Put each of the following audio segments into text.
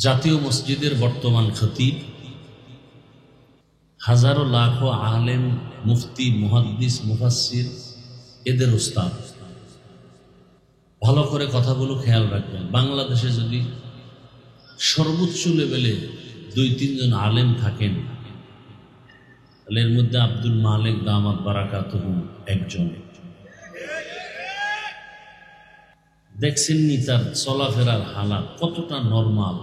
জাতীয় মসজিদের বর্তমান খতিব, হাজারো লাখো আলেম, মুফতি, মুহাদ্দিস, মুফাসসির, এদের উস্তাদ। ভালো করে কথাগুলো খেয়াল রাখবেন। বাংলাদেশে যদি সর্বোচ্চ লেভেলে 2-3 জন আলেম থাকেন, তাহলে এর মধ্যে আব্দুল মালিক দামাত বারাকাতুহু একজন। দেখছেননি তার চলাফেরার হালাত কতটা নরমাল।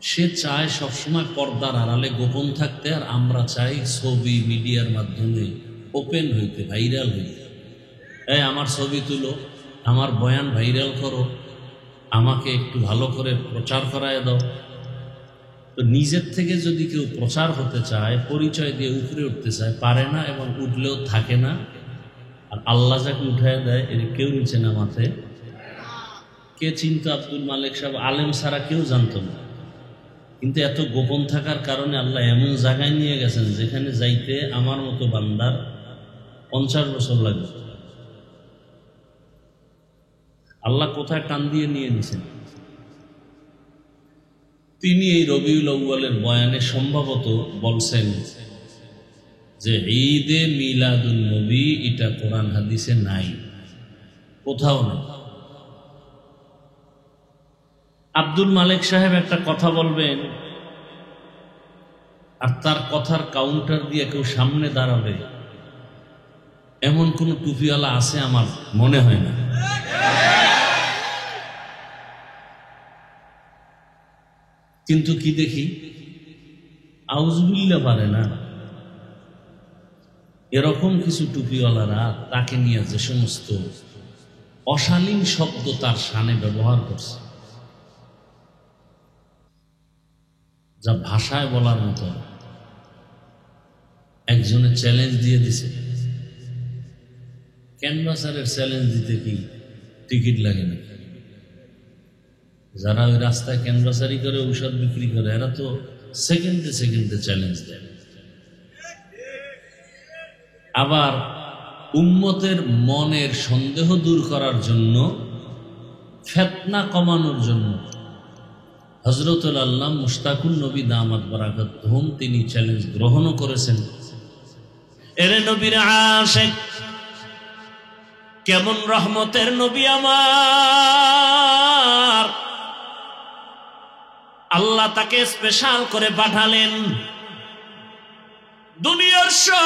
সে চায় সবসময় পর্দার আড়ালে গোপন থাকতে, আর আমরা চাই ছবি মিডিয়ার মাধ্যমে ওপেন হইতে, ভাইরাল হইতে। আমার ছবি তুলো, আমার বয়ান ভাইরাল করো, আমাকে একটু ভালো করে প্রচার করায় দাও। তো নিজের থেকে যদি কেউ প্রচার হতে চায়, পরিচয় দিয়ে উপরে উঠতে চায়, পারে না, এবং উঠলেও থাকে না। আর আল্লাহ যাকে উঠায় দেয়, এর কেউ নিচে নামাতে। কে চিন্তা আব্দুল মালিক সাহেব আলেম ছাড়া কেউ জানতো না, কিন্তু এত গোপন থাকার কারণে আল্লাহ এমন জায়গায় নিয়ে গেছেন যেখানে যাইতে আমার মতো বান্দার 50 বছর লাগবে। আল্লাহ কোথায় টান দিয়ে নিয়ে নিছেন। তিনি এই রবিউল আউয়ালের বয়ানে সম্ভবত বলছেন যে ঈদে মিলাদুন নবী এটা কোরআন হাদিসে নাই, কোথাও নেই। আব্দুল মালিক সাহেব একটা কথা বলবেন, আর তার কথার কাউন্টার দিয়ে কেউ সামনে দাঁড়াবে, এমন কোন টুপিওয়ালা আছে আমার মনে হয় না। কিন্তু কি দেখি, আউযুবিল্লাহ পারে না। এরকম কিছু টুপিওয়ালারা তাকে নিয়ে যে সমস্ত অশালীন শব্দ তার শানে ব্যবহার করছে, যা ভাষায় বলার মতো। একজনের চ্যালেঞ্জ দিয়ে দিছে, ক্যানভাসারের চ্যালেঞ্জ দিতে কি টিকিট লাগে না? যারা ওই রাস্তায় ক্যানভাসারি করে ঔষধ বিক্রি করে, এরা তো সেকেন্ডে সেকেন্ডে চ্যালেঞ্জ দেয়। আবার উম্মতের মনের সন্দেহ দূর করার জন্য, ফিতনা কমানোর জন্য হযরতুল আল্লাহ মুশতাকুন নবী দামাত বারাকাতুহুম তিনি চ্যালেঞ্জ গ্রহণও করেছেন। এরে নবীর আশিক, কেমন রহমতের নবী আমার, আল্লাহ তাকে স্পেশাল করে পাঠালেন। দুনিয়ার সব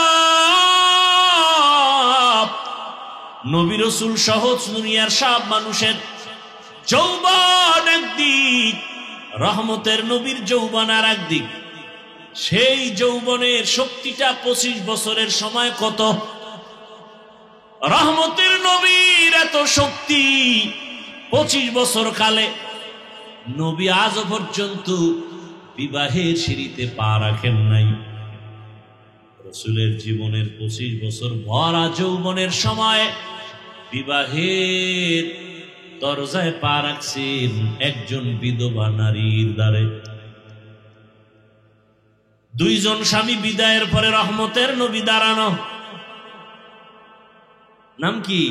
নবী রাসূল সহ দুনিয়ার সব মানুষের যৌবন একদিক, রহমতের নবীর যৌবন আর একদিক। সেই যৌবনের শক্তিটা 25 বছরের সময় কত? রহমতের নবীর এত শক্তি, 25 বছর কালে নবী আজ পর্যন্ত বিবাহের সিঁড়িতে পা রাখেন নাই। রাসূলের জীবনের 25 বছর ভরা যৌবনের সময় বিবাহের দরজায় পা রাখছেন একজন বিধবা নারীর দ্বারে। 2 জন স্বামী বিদায়ের পরে রহমতের নবী দাঁড়ানো। নাম কি?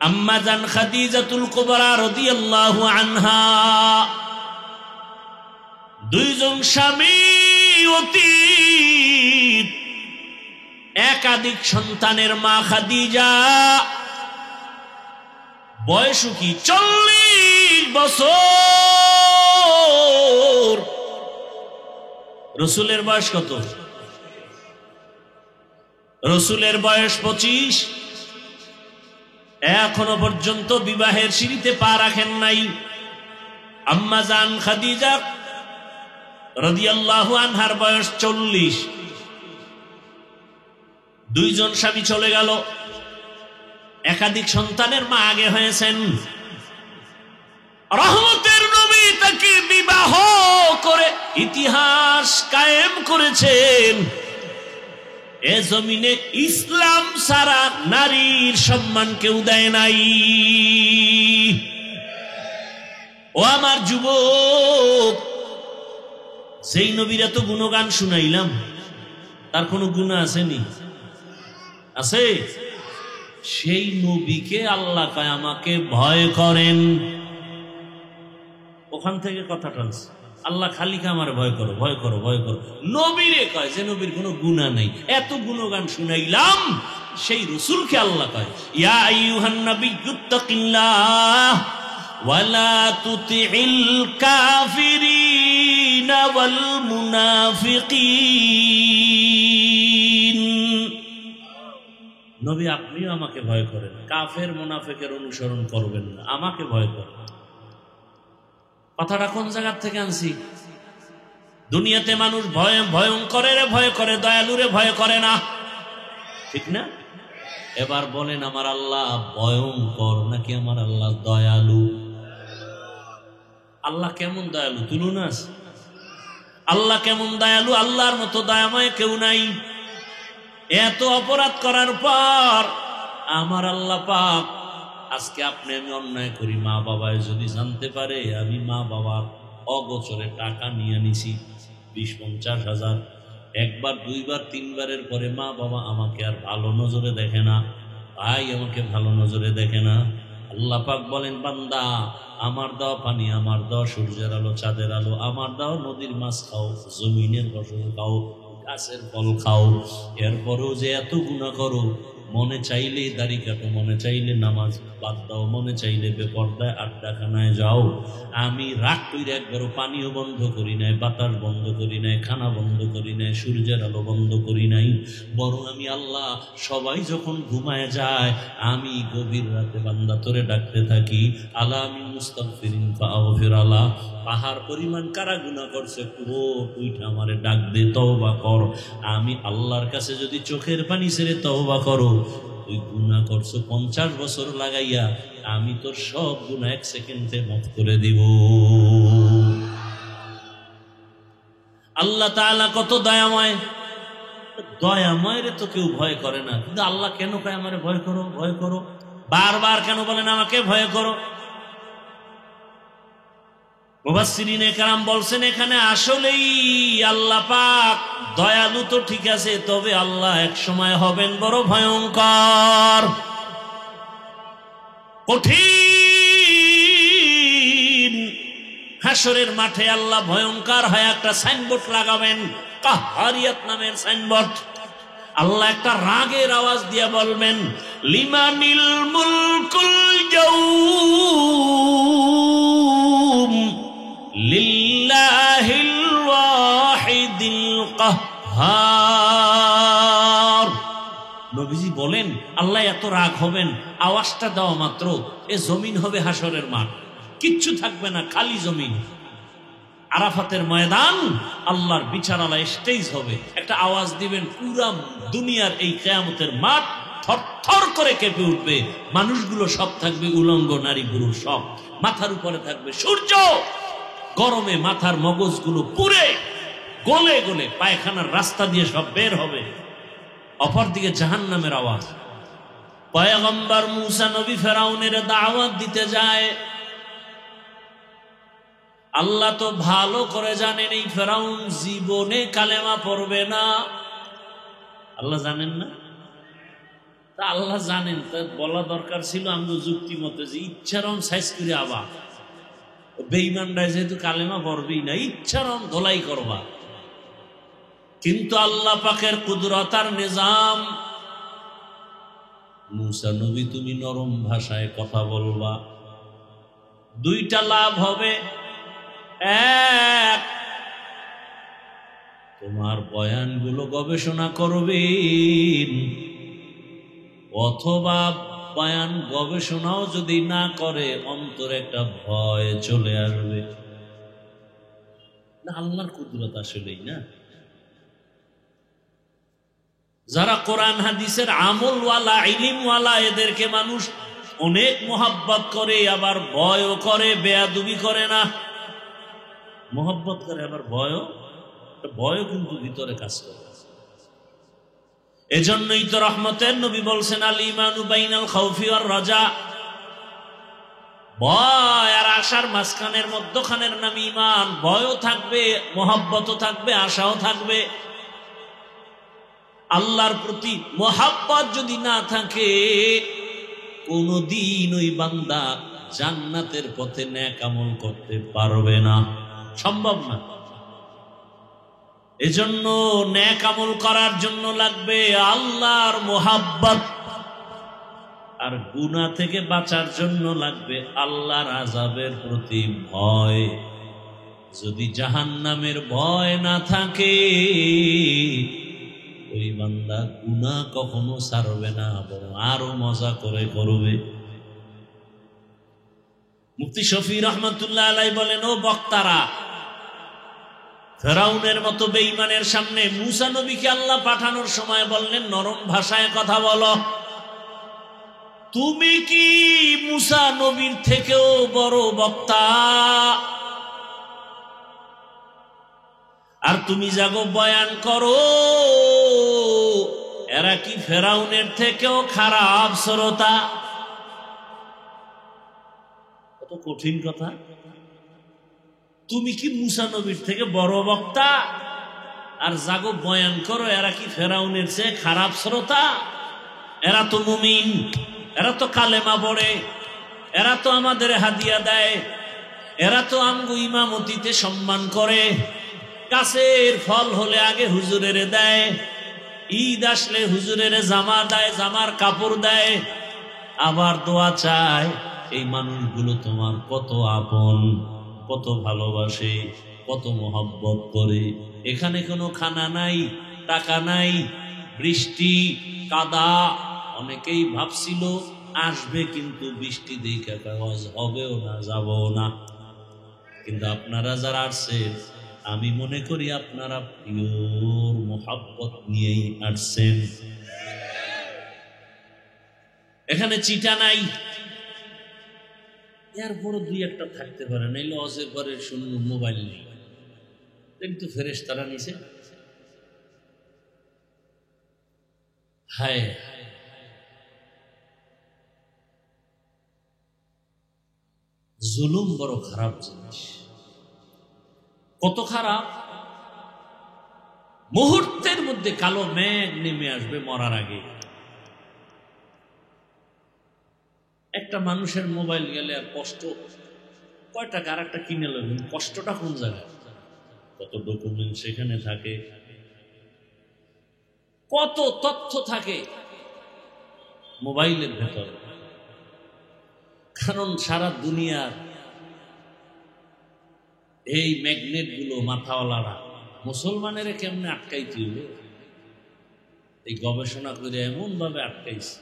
আম্মা জান খাদিজাতুল কুবরা রাদিয়াল্লাহু আনহা। 2 জন স্বামী, অতীত একাধিক সন্তানের মা খাদিজা। বয়স কি? 40 বছর। রাসূলের বয়স কত? রাসূলের বয়স 25। এখনো পর্যন্ত বিবাহের সিঁড়িতে পা রাখেন নাই। আম্মা জান খাদিজা রাদিয়াল্লাহু আনহার বয়স 40। 2 জন স্বামী চলে গেল, একাধিক সন্তানের মা আগে হয়েছেন। রহমতের নবী তাকে বিবাহ করে ইতিহাস কায়েম করেছেন। এ জমিনে ইসলাম ছাড়া নারীর সম্মান কেউ দেয় নাই। ও আমার যুবক, সেই নবীর এত গুণগান শুনাইলাম, তার কোনো গুনাহ আসেনি? আছে? সেই নবীকে আল্লাহ কয় আমাকে ভয় করেন। ও ওখান থেকে কথা টানছে। আল্লাহ খালিকে আমার ভয় করো, ভয় করো, ভয় করো। নবীরে কয় যে নবীর কোনো গুনাহ নেই, এত গুণগান শুনাইলাম। সেই রাসূলকে আল্লাহ কয় ইয়া আইয়ুহান নাবিয়্যুত্তাকিল্লাহ ওয়ালা তুতিইল কাফিরিনা ওয়াল মুনাফিকিন। নবী আপনিও আমাকে ভয় করেন, কাফের মুনাফিকের অনুসরণ করবেন না, আমাকে ভয় করেন। কথাটা কোন জায়গা থেকে আনছি? দুনিয়াতে মানুষ ভয়ঙ্করের ভয় করে, দয়ালুরে ভয় করে না, ঠিক না? এবার বলেন আমার আল্লাহ ভয়ঙ্কর নাকি আমার আল্লাহ দয়ালু? আল্লাহ কেমন দয়ালু তুলুন আছে? আল্লাহ কেমন দয়ালু? আল্লাহর মতো দয়াময় কেউ নাই। এত অপরাধ করার পর আমার আল্লাহ পাক, আজকে আপনি আমি অন্যায় করি, মা বাবায় যদি জানতে পারে আমি মা বাবার অগোচরে টাকা নিয়ে নিছি 20-50 হাজার, একবার দুইবার তিনবারের পরে মা বাবা আমাকে আর ভালো নজরে দেখে না, ভাই আমাকে ভালো নজরে দেখে না। আল্লাহ পাক বলেন বান্দা আমার দেওয়া পানি, আমার দেওয়া সূর্যের আলো, চাঁদের আলো, আমার দেওয়া নদীর মাছ খাও, জমিনের ফসল খাও, গাছের ফল খাও, এরপরেও যে এত গুনাহ করো, মনে চাইলে দাড়ি কাটো, মনে চাইলে নামাজ বাদ দাও, মনে চাইলে বেপরদায় আড্ডাখানায় যাও, আমি রাগ কইরা একবারও পানিও বন্ধ করি নাই, বাতাস বন্ধ করি নাই, খানা বন্ধ করি নাই, সূর্যের আলো বন্ধ করি নাই। বরং আমি আল্লাহ সবাই যখন ঘুমায় যায় আমি গভীর রাতে বান্দা তোরে ডাকতে থাকি, আলা আমি মুস্তাগফিরিন ফাগফির আলা। পাহাড় পরিমাণ কারা গুনাহ করছে, উইঠা আমারে ডাক দে, তওবা কর। আমি আল্লাহর কাছে যদি চোখের পানি ছেড়ে তওবা করো, তুই গুনাহ করছো 50 বছর লাগাইয়া, আমি তোর সব গুনাহ 1 সেকেন্ডে মাফ করে দিব। আল্লাহ তাআলা কত দয়াময়। দয়াময় রে তো কেউ ভয় করে না, কিন্তু আল্লাহ কেন কয় আমারে ভয় করো, ভয় করো? বারবার কেন বলেন আমাকে ভয় করো? মুফাসসিরিনে কেরাম বলছেন এখানে আসলেই আল্লাহ পাক দয়ালু তো ঠিক আছে, তবে আল্লাহ এক সময় হবেন বড় ভয়ঙ্কর, কঠিন। হাসরের মাঠে আল্লাহ ভয়ঙ্কর হয় একটা সাইনবোর্ড লাগাবেন, কাহারিয়াত নামের সাইনবোর্ড। আল্লাহ একটা রাগের আওয়াজ দিয়ে বলবেন লিমানিল মুলকুল ইয়াউম লিল্লাহিল ওয়াহিদিল কাহ্হার। নবীজি বলেন আল্লাহ এত রাগ হবেন, আওয়াজটা দেওয়া মাত্র এ জমিন হবে হাসরের মাঠ, কিচ্ছু থাকবে না, খালি জমিন। আরাফাতের ময়দান, আল্লাহর বিচারালয় স্টেজ হবে, একটা আওয়াজ দিবেন, পুরা দুনিয়ার এই কিয়ামতের মাঠ থরথর করে কেঁপে উঠবে। মানুষগুলো সব থাকবে উলঙ্গ, নারী পুরুষ সব, মাথার উপরে থাকবে সূর্য, গরমে মাথার মগজগুলো পুড়ে গলে গলে পায়খানার রাস্তা দিয়ে সব বের হবে। অপরদিকে জাহান্নামের আওয়াজ। পয়গম্বর মূসা নবী ফেরাউনের দাওয়াত দিতে যায়। আল্লাহ তো ভালো করে জানেন এই ফেরাউন জীবনে কালেমা পড়বে না। আল্লাহ জানেন না? তা আল্লাহ জানেন, তা বলা দরকার ছিল আমরা যুক্তি মতে যে ইচ্ছারম সাইজ করে আবা বেঈমানরাই যেহেতু কালেমা পড়বেই না, ইচ্ছারম ধোলাই করবা। কিন্তু আল্লাহ পাকের কুদরত আর নিজাম, মূসা নবী তুমি নরম ভাষায় কথা বলবা, দুইটা লাভ হবে। এক, তোমার বয়ানগুলো গবেষণা করবেন, অথবা বয়ান গবেষণাও যদি না করে অন্তরে একটা ভয় চলে আসবে। না আল্লাহর কুদরত আসলেই না। যারা কোরআন হাদিসের আমলওয়ালা, ইলমওয়ালা, এদেরকে মানুষ অনেক মোহাব্বত করে, আবার ভয়ও করে, বেয়াদবি করে না। মোহাব্বত করে আবার ভয়ও কিন্তু ভিতরে কাজ করে। এজন্যই তো রহমতের নবী বলছেন আল ঈমানু বাইনাল খাউফি ওয়ার রাজা, ভয় আর আশার মাঝখানের মধ্যখানের নাম ঈমান। ভয়ও থাকবে, মোহাব্বতও থাকবে, আশাও থাকবে। আল্লাহর প্রতি মোহাব্বত যদি না থাকে, কোনদিন ওই বান্দা জান্নাতের পথে নেক আমল করতে পারবে না, সম্ভব না। এজন্য নেক আমল করার জন্য লাগবে আল্লাহর মোহাব্বত, আর গুনাহ থেকে বাঁচার জন্য লাগবে আল্লাহর আযাবের প্রতি ভয়। যদি জাহান্নামের ভয় না থাকে ওই বান্দা গুনাহ কখনো ছাড়বে না, বরং আরো মজা করে করবে। মুফতি শফি রহমাতুল্লাহ আলাইহি বলেন, ও বক্তারা, ফেরাউনের মতো বেঈমানের সামনে মুসা নবীকে আল্লাহ পাঠানোর সময় বললেন, নরম ভাষায় কথা বলো। তুমি কি মুসা নবীর থেকেও বড় বক্তা? আর তুমি যাগো বয়ান করো, এরা কি ফেরাউনের থেকেও খারাপ শ্রোতা? কত কঠিন কথা। তুমি কি মুসা নবীর থেকে বড় বক্তা, আর যাগো বয়ান করো, এরা কি ফেরাউনের চেয়ে খারাপ শ্রোতা? এরা তো মুমিন, এরা তো কালেমা পড়ে, এরা তো আমাদের হাদিয়া দেয়, এরা তো আমগো ইমামতিতে সম্মান করে, কাছের ফল হলে আগে হুজুরের দেয়, ঈদ আসলে হুজুরের জামা দেয়, জামার কাপড় দেয়, আবার দোয়া চায়। এই মানুষগুলো তোমার কত আপন, কত ভালোবাসে, কত মহব্বত করে। এখানে কোনো খানা নাই, টাকা নাই, বৃষ্টি কাদা, অনেকেই ভাবছিল আসবে কিন্তু বৃষ্টি দেখে কাগজ হবেও না, যাবও না। কিন্তু আপনারা যারা আসছেন, আমি মনে করি আপনারা পিওর মোহাব্বত নিয়েই আসছেন। এখানে চিটা নাই, এরপরও দুই একটা থাকতে পারে, নাইলে অজের পরে শুনুন মোবাইল নেই, কিন্তু ফেরেশতারা নিছে। হায়, জুলুম বড় খারাপ জিনিস। কত খারাপ! মুহূর্তের মধ্যে কালো মেঘ নেমে আসবে মরার আগে। একটা মানুষের মোবাইল গেলে আর কষ্ট, কয় টাকা আর একটা কিনে নেবেন, কষ্টটা কোন জায়গায়? কত ডকুমেন্ট সেখানে থাকে, কত তথ্য থাকে মোবাইলের ভেতর। কারণ সারা দুনিয়ার এই ম্যাগনেট গুলো মাথাওয়ালারা মুসলমানের কেমনে আটকাইতে হবে, এই গবেষণা করে এমন ভাবে আটকাইছে,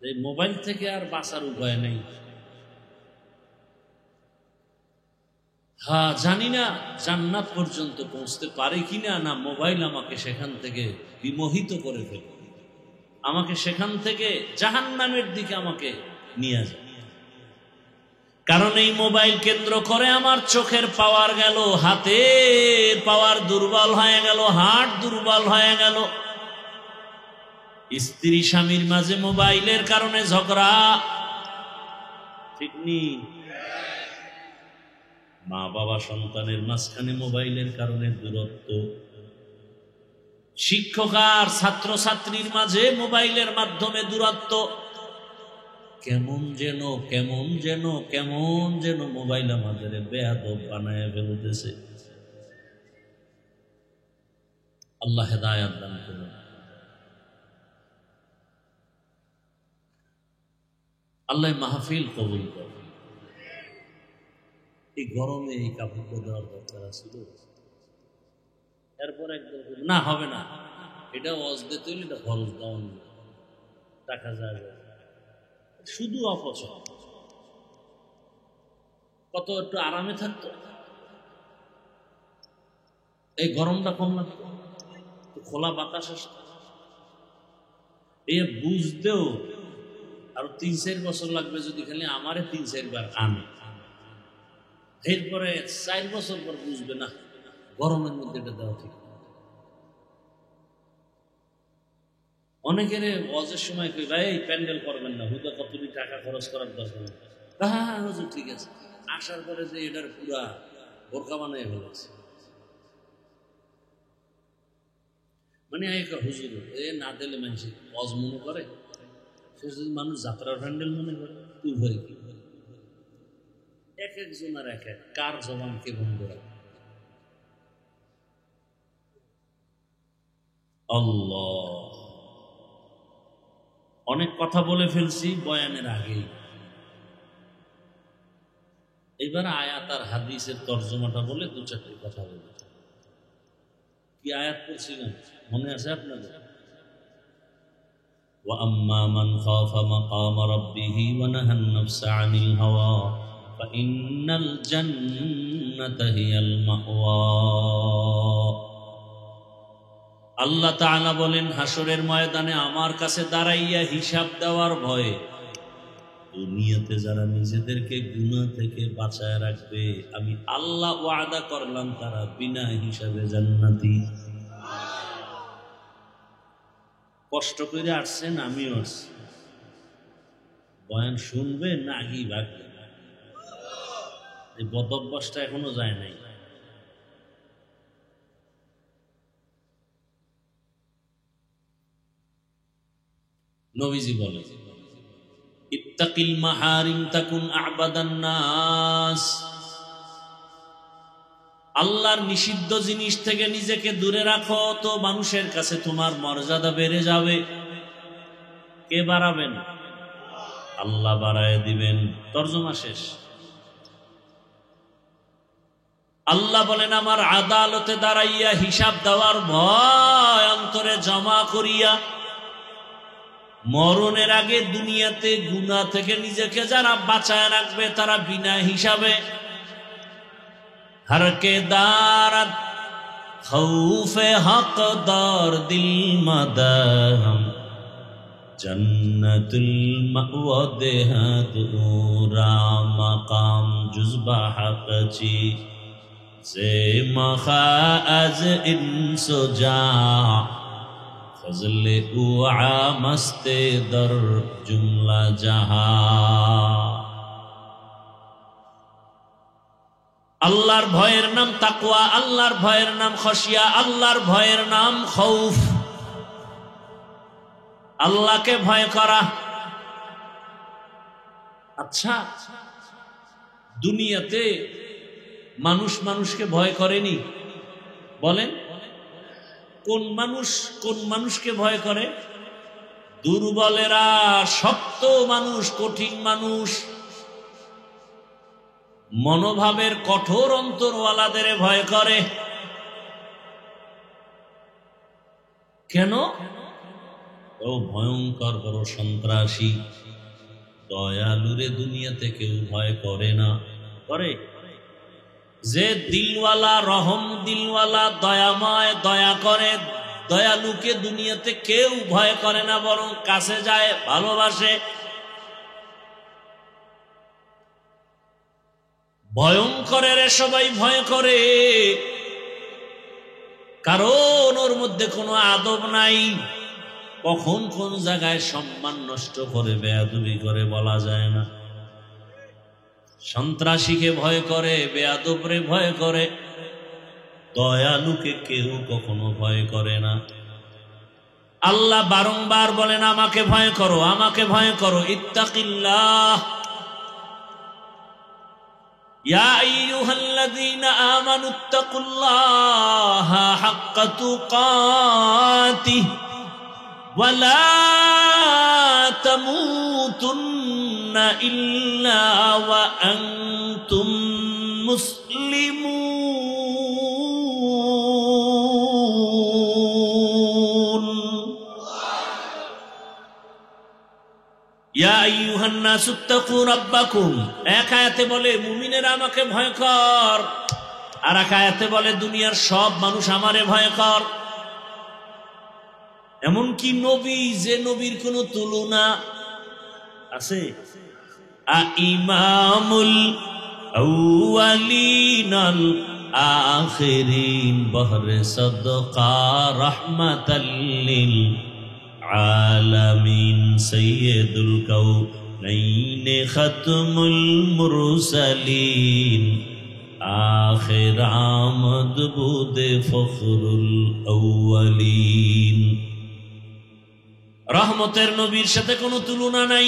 এই মোবাইল থেকে আর বাঁচার উপায় নেই। হ্যাঁ, জানি না জান্নাত পর্যন্ত পৌঁছতে পারে কিনা, না মোবাইল আমাকে সেখান থেকে বিমোহিত করে ফেলে, আমাকে সেখান থেকে জাহান্নামের দিকে আমাকে নিয়ে যায়। কারণ এই মোবাইল কেন্দ্র করে আমার চোখের পাওয়ার গেল, হাতের পাওয়ার দুর্বল হয়ে গেল, হার্ট দুর্বল হয়ে গেল। স্ত্রী স্বামীর মাঝে মোবাইলের কারণে ঝগড়া, ঠিক নেই? মা বাবা সন্তানের মাঝখানে মোবাইলের কারণে দূরত্ব, শিক্ষক আর ছাত্র ছাত্রীর মাঝে মোবাইলের মাধ্যমে দূরত্ব। কেমন যেন কেমন যেন কেমন যেন মোবাইল আমাদের বেয়াদব বানায় ফেলতেছে। আল্লাহ হেদায়েত দান করুন। আল্লাহ মাহফিল কবুল করুন। এই গরমে এই কাপড় দেওয়ার দরকার ছিল। এরপর একদম না হবে না, এটা ওয়াজ দিতে হইলে এটা খরচ দেওয়া টাকা যায়, শুধু অপচয়। কত একটু আরামে থাকতো, এই গরমটা কম লাগতো, খোলা বাতাস আসতো। এ বুঝতেও আর 3-4 বছর লাগবে যদি খালি আমারে 3-4 বার আনে, এরপরে 4 বছর পর বুঝবে না গরমের মধ্যে এটা দেওয়া ঠিক। অনেকের ওয়াজের সময় কই, ভাই প্যান্ডেল করবেন না, হুদা কতটি টাকা খরচ করার দরকার নেই। হ্যাঁ হুজুর ঠিক আছে, আসার পরে যে এটার পুরা বোরকা বানিয়ে ফেলেছে। মানে হুজুর এ না দিলে মানুষ ওয়াজ মনে করে, সে যদি মানুষ যাত্রার প্যান্ডেল মনে করে তুই ভয় কি, এক একজনের এক এক, কার জবানকে বন্ধ রাখে। আল্লাহ, অনেক কথা বলে ফেলছি বয়ানের আগেই। এবার আয়াত আর হাদিসের তর্জমাটা বলে দু চারটি কথা বলি। কি আয়াত পড়ছিলেন মনে আছে আপনাদের? وَأَمَّا مَنْ خَافَ مَقَامَ رَبِّهِ وَنَهَى النَّفْسَ عَنِ الْهَوَى فَإِنَّ الْجَنَّةَ هِيَ الْمَأْوَى। আল্লাহ তাআলা বলেন, হাসরের ময়দানে আমার কাছে দাঁড়াইয়া হিসাব দেওয়ার ভয়ে দুনিয়াতে যারা নিজেদেরকে গুনাহ থেকে বাঁচায় রাখবে, আমি আল্লাহ ওয়াদা করলাম তারা বিনা হিসাবে জান্নাতি। কষ্ট করে আসছেন, আমিও আসছি, বয়ান শুনবে না আগেই ভাগবে, এই বদভ্যাসটা এখনো যায় নাই। নবীজি বলে, ইত্তাকিল মাহারিম তাকুন আ'বাদান নাস। আল্লাহর নিষিদ্ধ জিনিস থেকে নিজেকে দূরে রাখো, তো মানুষের কাছে তোমার মর্যাদা বেড়ে যাবে। কে বাড়াবেন? আল্লাহ বাড়ায় দিবেন। তর্জমা শেষ। আল্লাহ বলেন, আমার আদালতে দাঁড়াইয়া হিসাব দেওয়ার ভয় অন্তরে জমা করিয়া মরণের আগে দুনিয়াতে গুনাহ থেকে নিজেকে যারা বাঁচায় রাখবে তারা বিনা হিসাবে হরকে দারাত খৌফে হকদার দিল মাদাম জন্নতুল মাওয়া দেহাদুরা মাকাম জুজবা হকচি সে মখা আজ ইনসুজা ফজলে উআ মস্তে দর জুমলা জাহা। আল্লাহর ভয়ের নাম তাকওয়া, আল্লাহর ভয়ের নাম খশিয়া, আল্লাহর ভয়ের নাম খৌফ। আল্লাহকে ভয় করা। আচ্ছা, দুনিয়াতে মানুষ মানুষকে ভয় করেনি? বলেন, কোন মানুষকে ভয় করে? দুর্বলেরা, শক্ত মানুষ, কঠিন মানুষ, মনোভাবের কঠোর অন্তরওয়ালাদের ভয় করে। কেন? ও ভয়ঙ্কর বড় সন্ত্রাসী। দয়ালুরে দুনিয়াতে কেউ ভয় করে না। করে? যে দিলওয়ালা, রহম দিলওয়ালা, দয়াময়, দয়া করে, দয়ালুকে দুনিয়াতে কেউ ভয় করে না, বরং কাছে যায়, ভালোবাসে। ভয়ঙ্করের সবাই ভয় করে, কারণ ওর মধ্যে কোনো আদব নাই। কখন কোন জায়গায় সম্মান নষ্ট করে, বেয়াদবি করে বলা যায় না। সন্ত্রাসীকে ভয় করে, বেয়াদবরে ভয় করে, দয়ালুকে কেউ কখনো ভয় করে না। আল্লাহ বারংবার বলেন, আমাকে ভয় করো, আমাকে ভয় করো। ইত্তাকিল্লাহ ইয়া আইয়ুহাল্লাযীনা আমানুত্তাকুল্লাহা হাক্কা তুকাতিহি ওয়া লা তামুতুন্না ইল্লা ওয়া আনতুম মুসলিমুন। ইয়া আইয়ুহান নাসু ইত্তাকু রাব্বাকুম। এক আয়াতে বলে মুমিনেরা আমাকে ভয় কর, আর এক আয়াতে বলে দুনিয়ার সব মানুষ আমারে ভয় কর। এমনকি নবী, যে নবীর কোনো তুলনা আছে? ইমামুল আউয়ালিনাল আখিরিন বহরে সাদকা রাহমাতাল লিল আলামিন সাইয়্যিদুল কাউনাইন খাতমুল মুরসালিন আখির আমদ বুদে ফখরুল আউয়ালিন। রহমতের নবীর সাথে কোনো তুলনা নাই।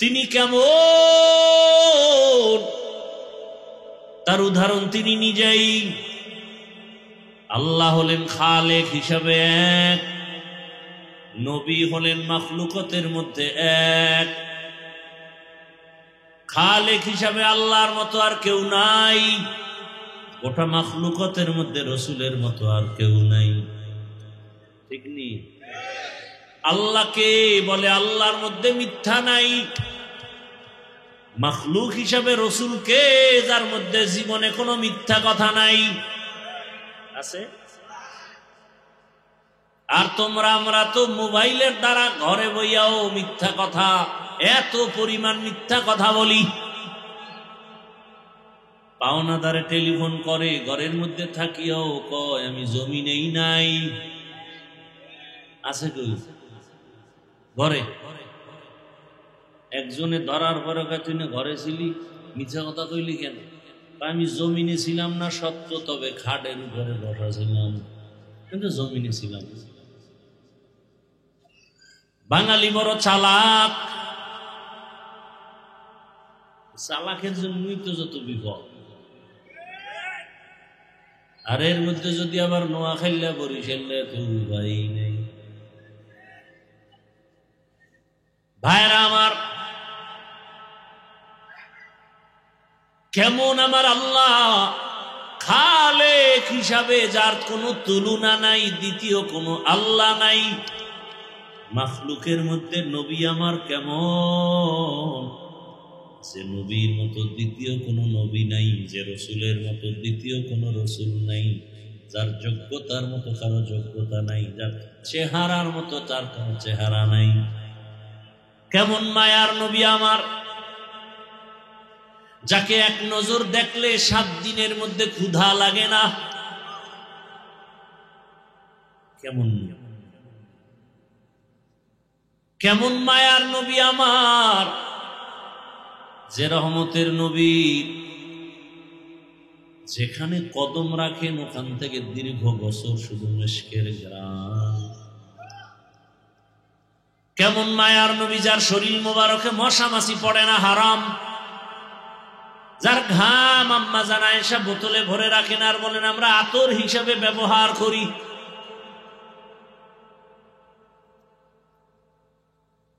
তিনি কেমন তার উদাহরণ তিনি নিজেই। আল্লাহ হলেন খালেক হিসাবে এক, নবী হলেন মাখলুকতের মধ্যে এক। খালেক হিসাবে আল্লাহর মতো আর কেউ নাই, গোটা মাখলুকতের মধ্যে রসুলের মতো আর কেউ নাই, ঠিক নি? আল্লাহকে বলে আল্লাহর মধ্যে মিথ্যা নাই। মাখলুক হিসাবে রসুলকে, যার মধ্যে জীবনে কোনো মিথ্যা কথা নাই, আছে? আর আমরা তো মোবাইলের দ্বারা ঘরে বইয়াও মিথ্যা কথা, এত পরিমাণ মিথ্যা কথা বলি। পাওনাদারে টেলিফোন করে, ঘরের মধ্যে থাকিও কয় আমি জমিনেই নাই, আছে কই? ঘরে একজনে ধরার পরে তুই না ঘরে ছিলি, মিথ্যা কথা কইলি কেন? আমি জমিনে ছিলাম না সত্য, তবে খাটের উপরে বসা ছিলাম, কিন্তু জমিনে ছিলাম। বাঙালি বড় চালাক, চালাকের জন্যই তো যত বিপদ। আর এর মধ্যে যদি আবার নোয়াখাইলা বরিশাল্লা তো উপায় নেই। ভাইরা আমার, কেমন আমার আল্লাহ খালেক হিসাবে, যার কোনো তুলনা নাই, দ্বিতীয় কোনো আল্লাহ নাই। মাখলুকের মধ্যে নবী আমার কেমন, যে নবীর মতো দ্বিতীয় কোনো নবী নাই, যে রসুলের মতো দ্বিতীয় কোনো রসুল নাই, যার যোগ্যতার মতো কারো যোগ্যতা নাই, যার চেহারার মতো তার কোনো চেহারা নাই। কেমন মায়ার নবী আমার, যাকে এক নজর দেখলে 7 দিনের মধ্যে ক্ষুধা লাগে না। কেমন মায়ার নবী আমার, যে রহমতের নবী, যেখানে কদম রাখেন ওখান থেকে দীর্ঘ বছর শুধু মিশকের ঘ্রাণ। কেমন মায়ার নবী, যার শরীর মোবারকে মশা মাছি পড়ে না, হারাম। যার ঘাম আম্মা জান আয়েশা বোতলে ভরে রাখেন আর বলেন আমরা আতর হিসাবে ব্যবহার করি।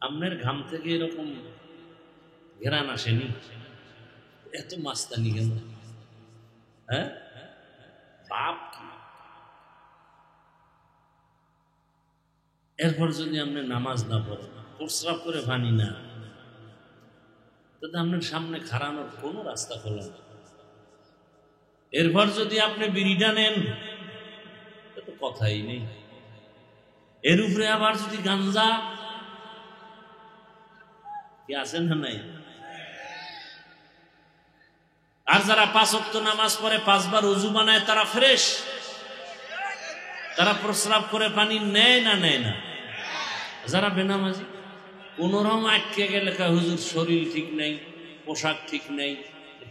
আপনার ঘাম থেকে এরকম ঘেরান আসেনি? এত মাস্তানি কেন? হ্যাঁ, বাপ কি? এরপর যদি আপনি নামাজ না পড়েন, প্রস্রাব করে পানি না, তাতে আপনার সামনে খাড়ানোর কোনো রাস্তা খোলা না। এরপর যদি আপনি বিড়িটা নেন, তো কথাই নেই। এর উপরে আবার যদি গাঞ্জা, কি আছেন না নাই? আর যারা 5 ওয়াক্ত নামাজ পড়ে 5 বার ওযু বানায়, তারা ফ্রেশ, তারা প্রস্রাব করে পানি নেয় না? যারা বেনামাজি কোন রকম আটকে গেলে হুজুর শরীর ঠিক নাই, পোশাক ঠিক নাই,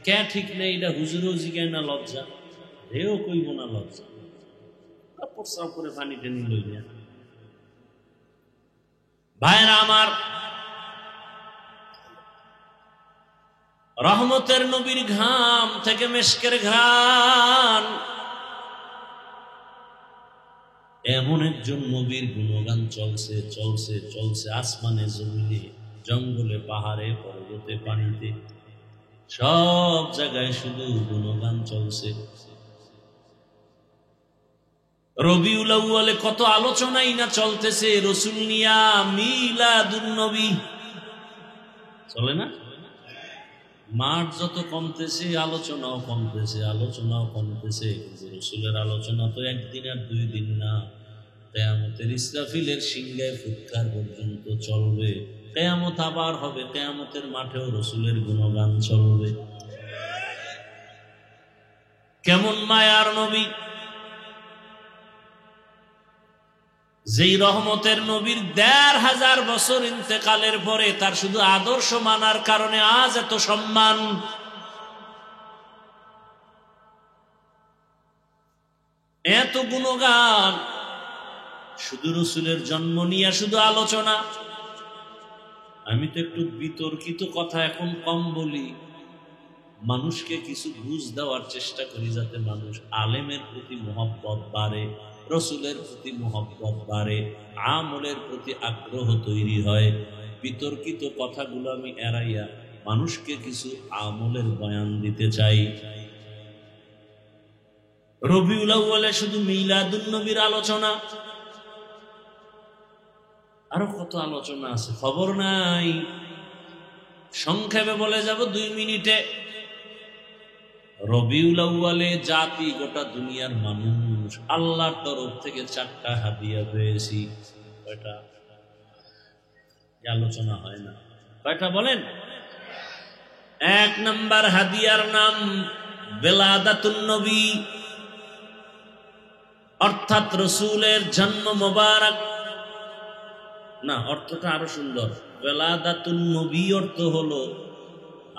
কে ঠিক নেই, এটা হুজুরও জিগায় না, লজ্জা হেও কইব না, লজ্জা, প্রস্রাব করে পানি টেনে লইবে। ভাইরা আমার, রহমতের নবীর ঘাম থেকে মেশকের ঘ্রাণ, এমন একজন নবীর গুণগান চলছে চলছে চলছে, আসমানে জমিনে, জঙ্গলে পাহাড়ে পর্বতে পানিতে, সব জায়গায় শুধু গুণগান চলছে। রবিউল আউয়ালে কত আলোচনাই না চলতেছে রসুল নিয়া, মিলাদুন নবী চলে না? মাঠ যত কমতেছে আলোচনাও কমতেছে, কিন্তু রসুলের আলোচনা তো 1 দিন আর 2 দিন না, কিয়ামতের ইসরাফিলের সিংহায় ফুৎকার পর্যন্ত চলবে। কিয়ামত আবার হবে, কিয়ামতের মাঠেও রসুলের গুণগান চলবে। কেমন মায়ার নবী, যেই রহমতের নবীর 1500 বছর ইন্তেকালের পরে তার শুধু আদর্শ মানার কারণে আজ এত সম্মান। এত গুণগান, শুধু রসুলের জন্ম নিয়ে শুধু আলোচনা। আমি তো একটু বিতর্কিত কথা এখন কম বলি, মানুষকে কিছু বুঝ দেওয়ার চেষ্টা করি যাতে মানুষ আলেমের প্রতি মহব্বত বাড়ে, রসুলের প্রতি মহব্বত বাড়ে, আমলের প্রতি আগ্রহ তৈরি হয়। বিতর্কিত কথাগুলো আমি এড়াইয়া মানুষকে কিছু আমলের বয়ান দিতে চাই। রবিউল আউয়ালে শুধু মিলাদুন নবীর আলোচনা, আরো কত আলোচনা আছে, খবর নাই। সংক্ষেপে বলে যাব 2 মিনিটে। রবিউল আউয়ালে জাতি, গোটা দুনিয়ার মানুষ আল্লাহর তরফ থেকে 4টা হাদিয়া পেয়েছি। কয়টা? আলোচনা হয় না, কয়টা বলেন? 1 নাম্বার হাদিয়ার নাম বেলাদাতুন নবী, অর্থাৎ রসুলের জন্ম মোবারক। না, অর্থটা আরো সুন্দর। বেলাদাতুন নবী অর্থ হলো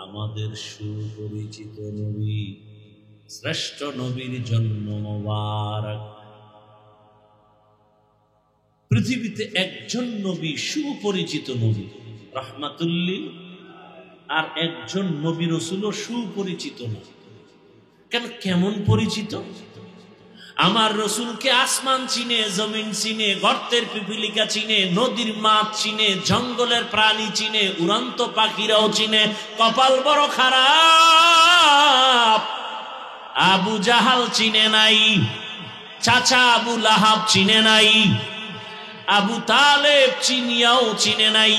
আমাদের সুপরিচিত নবী, শ্রেষ্ঠ নবীর জন্ম মোবারক। পৃথিবীতে একজন নবী, সুপরিচিত নবী রাহমাতুল্লিল, আর একজন নবী রসুলও সুপরিচিত না। কেন? কেমন পরিচিত? আমার রসুলকে আসমান চিনে, জমিন চিনে, গর্তের পিপিলিকা চিনে, নদীর মাছ চিনে, জঙ্গলের প্রাণী চিনে, উড়ন্ত পাখিরাও চিনে। কপাল বড় খারাপ, আবু জাহাল চিনে নাই, চাচা আবু লাহাব চিনে নাই, আবু তালেব চিনিয়াও চিনে নাই।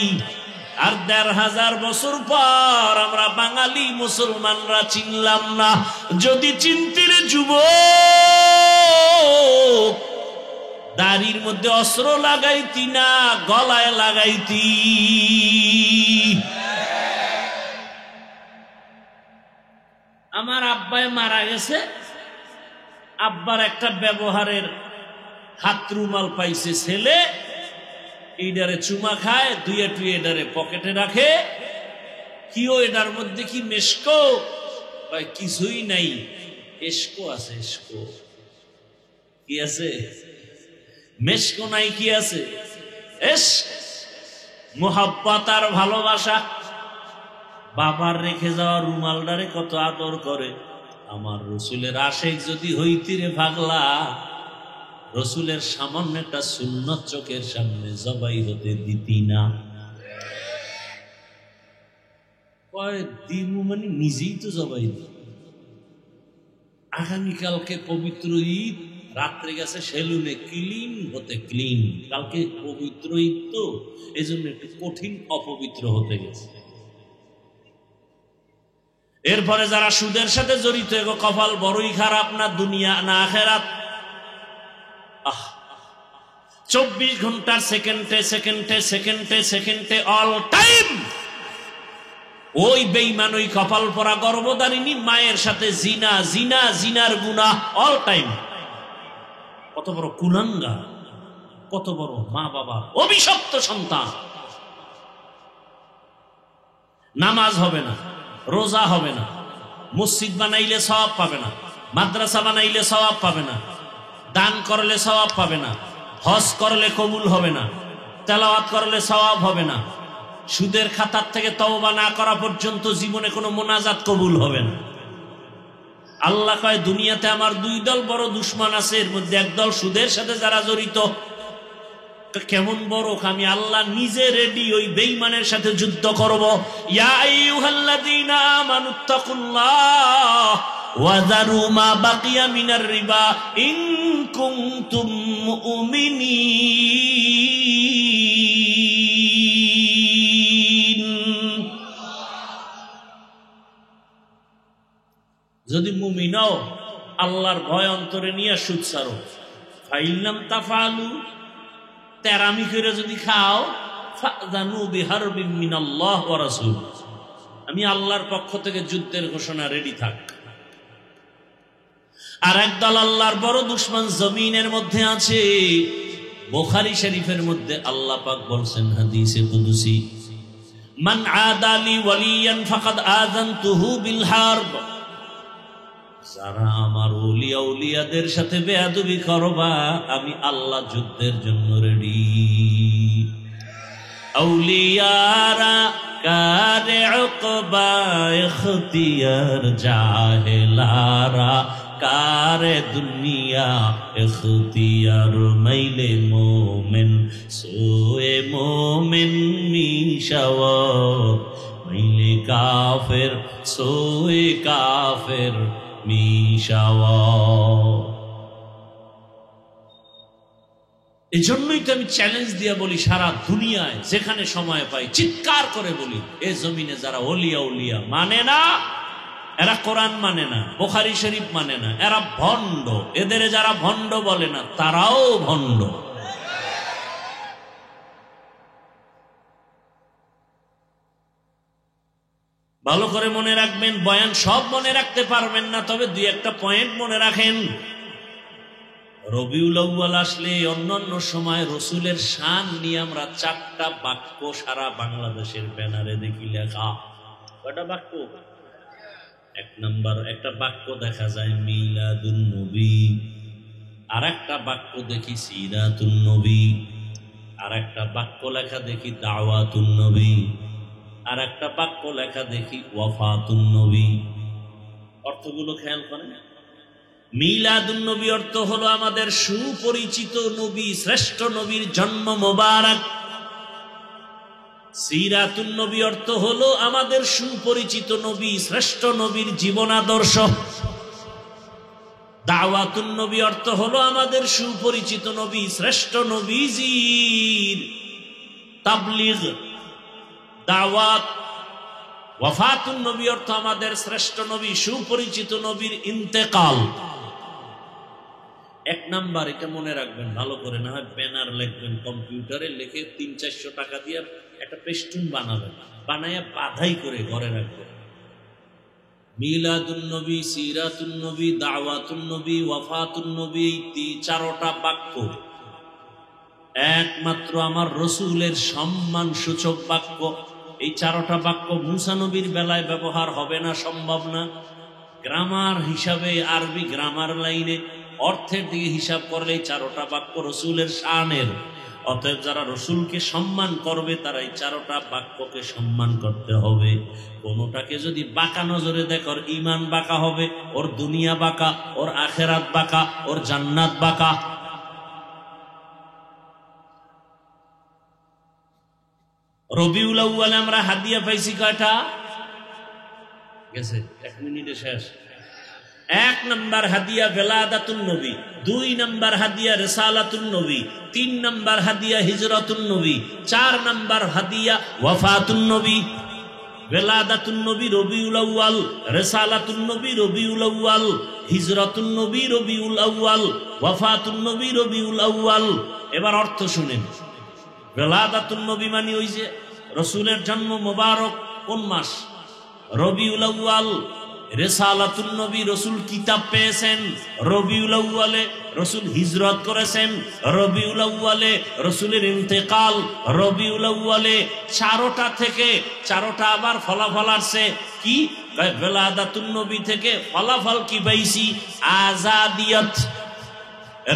আর 1500 বছর পর আমরা বাঙালি মুসলমানরা চিনলাম না। যদি চিনতির যুবক, দাড়ির মধ্যে অস্ত্র লাগাইতি না, গলায় লাগাইতি। আমার আব্বাই মারা গেছে, আব্বার একটা ব্যবহারের হাত রুমাল পাইছে ছেলে, এইডারে চুমা খায়, দুইয়ে টুয়ে এডারে পকেটে রাখে। কিও এটার মধ্যে কি মেশকো? কিছুই নাই, এসকো আছে। এসকো কি আছে? মেশকো নাই, কি আছে? মোহাব্বত আর ভালোবাসা। বাবার রেখে যাওয়া রুমালডারে কত আদর করে। আমার রসুলের আশেক যদি হইতি রে পাগলা, রসুলের সামান্য একটা সুন্নত চোখের সামনে জবাই হতে দিতি না। দিমু মানে নিজেই তো জবাই দি। আগামীকালকে পবিত্র ঈদ, রাত্রে গেছে সেলুনে ক্লিন হতে, ক্লিন। কালকে পবিত্র ঈদ তো, এই জন্য একটু কঠিন অপবিত্র হতে গেছে। এরপরে যারা সুদের সাথে জড়িত, এগো কপাল বড়ই খারাপ, না দুনিয়া না আখেরাত। 24 ঘন্টার সেকেন্ডে সেকেন্ডে সেকেন্ডে সেকেন্ডে অল টাইম ওই বেঈমান, ওই কপাল পরা গর্ভধারিণী মায়ের সাথে জিনা, জিনা, জিনার গুনাহ অল টাইম। কত বড় কুলাঙ্গার, কত বড় মা বাবা অভিশপ্ত সন্তান। নামাজ হবে না, রোজা হবে না, মসজিদ বানাইলে সওয়াব পাবে না, মাদ্রাসা বানাইলে সওয়াব পাবে না, দান করলে সওয়াব পাবে না, হজ করলে কবুল হবে না, তেলাওয়াত করলে সওয়াব হবে না, সুদের খাতার থেকে তওবা না করা পর্যন্ত জীবনে কোনো মোনাজাত কবুল হবে না। আল্লাহ কয়, দুনিয়াতে আমার 2 দল বড় দুশমন আছে, এর মধ্যে এক দল সুদের সাথে যারা জড়িত। কেমন বড়? আমি আল্লাহ নিজে রেডি ওই বেঈমানের সাথে যুদ্ধ করব। ইয়া আইয়ুহাল্লাযীনা আমানুত্তাকুল্লাহ ওয়া যারু মা বাকিয়া মিনার রিবা ইন কুনতুম মুমিনিন। যদি মুমিন হও, আল্লাহর ভয় অন্তরে নিয়ে সুদ ছাড়ো। ফাইল্লাম তাফালু, তেরামি করে যদি খাও, ফাযানু বিহারবিন মিনাল্লাহ ওয়া রাসূল, আমি আল্লাহর পক্ষ থেকে যুদ্ধের ঘোষণা, রেডি থাক। আর একদল আল্লাহর বড় দুশমন জমিনের মধ্যে আছে। বুখারী শরীফের মধ্যে আল্লাহ পাক বলছেন হাদিসে কুদসি, মান আদালি ওয়ালিয়ান ফাকাদ আযানতুহু বিল হারব। যারা আমার ওলিয়া উলিয়াদের সাথে বেয়াদবি করবা, আমি আল্লাহ যুদ্ধের জন্য রেডি। আউলিয়ারা কারে উকবা ইখতিয়ার, জাহেলারা কারে দুনিয়া ইখতিয়ার। মাইলে মোমেন সোয়ে মোমেন মিশাওয়া, মাইলে কাফের সোয়ে কাফের মিশাওয়া। এই জন্যই তো আমি চ্যালেঞ্জ দিয়ে বলি, সারা দুনিয়ায় যেখানে সময় পাই চিৎকার করে বলি, এ জমিনে যারা ওলিয়া উলিয়া মানে না, এরা কোরআন মানে না, বুখারী শরীফ মানে না, এরা ভণ্ড। এদের যারা ভণ্ড বলে না, তারাও ভণ্ড। ভালো করে মনে রাখবেন, বয়ান সব মনে রাখতে পারবেন না, তবে দুই একটা পয়েন্ট মনে রাখেন। রবিউল আউয়াল আসলে অন্যান্য সময় রসুলের শান নিয়ে আমরা 4টা বাক্য সারা বাংলাদেশের ব্যানারে দেখি লেখা। কয়টা বাক্য? 1 নম্বর একটা বাক্য দেখা যায় মিলাদুন নবী, আর একটা বাক্য দেখি সিরাতুন নবী, আর একটা বাক্য লেখা দেখি দাওয়াতুন নবী, আর একটা বাক্য লেখা দেখি ওয়াফাতুন নবী। অর্থগুলো খেয়াল করেন। মিলাদুন নবী অর্থ হলো আমাদের সুপরিচিত নবী, শ্রেষ্ঠ নবীর জন্ম মোবারক। সিরাতুন নবী অর্থ হলো আমাদের সুপরিচিত নবী, শ্রেষ্ঠ নবীর জীবন আদর্শ। দাওয়াতুন নবী অর্থ হলো আমাদের সুপরিচিত নবী, শ্রেষ্ঠ নবীজির তাবলীগ দাওয়াত। ওয়াফাতুন নবী অর্থ আমাদের শ্রেষ্ঠ নবী, সুপরিচিত নবীর ইন্তেকাল। 1 নাম্বার, এটা মনে রাখবেন ভালো করে, না হয় ব্যানার লিখবেন, কম্পিউটারে লিখে 300-400 টাকা দিয়ে একটা পেস্টুন বানাবেন, বানাইয়া বাধাই করে ঘরে রাখবেন। মিলাদুন নবী, সিরাতুন নবী, দাওয়াতুন নবী, ওয়াফাতুন নবী, 4টা বাক্য একমাত্র আমার রসুলের সম্মান সূচক বাক্য। এই 4টা বাক্য মুসা নবীর বেলায় ব্যবহার হবে না, সম্ভব না। গ্রামার হিসাবে, আরবি গ্রামার লাইনে অর্থের দিকে হিসাব করলে 4টা বাক্য রসুলের শানের। অতএব যারা রসুলকে সম্মান করবে তারা এই 4টা বাক্যকে সম্মান করতে হবে। কোনোটাকে যদি বাঁকা নজরে দেখে, ওর ইমান বাঁকা হবে, ওর দুনিয়া বাঁকা, ওর আখেরাত বাঁকা, ওর জান্নাত বাঁকা। রবিউল আউয়ালে আমরা হাদিয়া পাইছি কয়টা? গেছে 1 মিনিটে শেষ। 1 নাম্বার হাদিয়া বেলাদাতুন নবী, 2 নাম্বার হাদিয়া রিসালাতুন নবী, 3 নাম্বার হাদিয়া হিজরাতুন নবী, 4 নাম্বার হাদিয়া ওয়াফাতুন নবী। বেলাদাতুন নবী রবিউল আউয়াল, রিসালাতুন নবী রবিউল আউয়াল, হিজরাতুন নবী রবিউল আউয়াল, ওয়াফাতুন নবী রবিউল আউয়াল। এবার অর্থ শুনেন। বেলাদাতুন নবী মানে ওই যে রসুলের জন্ম মোবারক কোন মাস? রবিউল আউয়াল। রিসালাতুন নবী, রসুল কিতাব পেয়েছেন রবিউল আউয়ালে, রসুল হিজরত করেছেন রবিউল আউয়ালে, রসুলের ইন্তেকাল রবিউল আউয়ালে। 4টা থেকে 4টা আবার ফলাফল আসছে কি? বেলাদাতুন নবী থেকে ফলাফল কি পাইছি? আজাদিয়ত।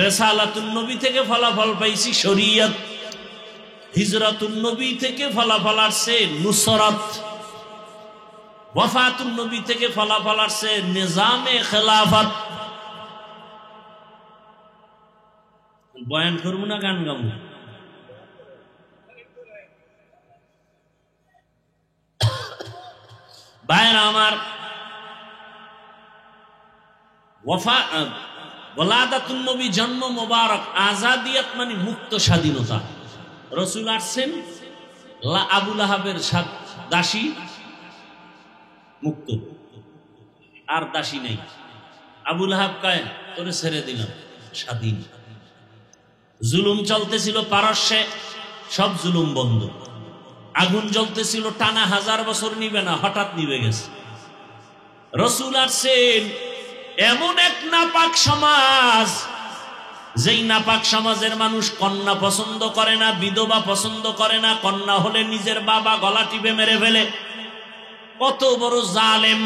রিসালাতুন নবী থেকে ফলাফল পাইছি শরীয়ত। হিজরাতুন নবী থেকে ফলাফল আসছে নুসরাত। ওয়াফাতুন নবী থেকে ফলাফল আসছে নিজামে খেলাফত। বয়ান করবো না গান গাবো? ভাইরা আমার, ওয়ালাদাতুন নবী জন্ম মোবারক, আজাদিয়ত মানে মুক্ত স্বাধীনতা। রসুল আসছেন, আবু লাহাবের দাসী মুক্ত, আর দাসী নেই। আবু লাহাব কয় তোরে ছেড়ে দিলাম, স্বাধীন। জুলুম চলতেছিল পারস্যে, সব জুলুম বন্ধ। আগুন জ্বলতেছিল টানা 1000 বছর নিবে না, হঠাৎ নিবে গেছে। রসুল আসছেন এমন এক নাপাক সমাজ, যেই নাপাক সমাজের মানুষ কন্যা পছন্দ করে না, বিধবা পছন্দ করে না, কন্যা হলে নিজের বাবা গলা টিপে মেরে ফেলে। কত বড় জালেম!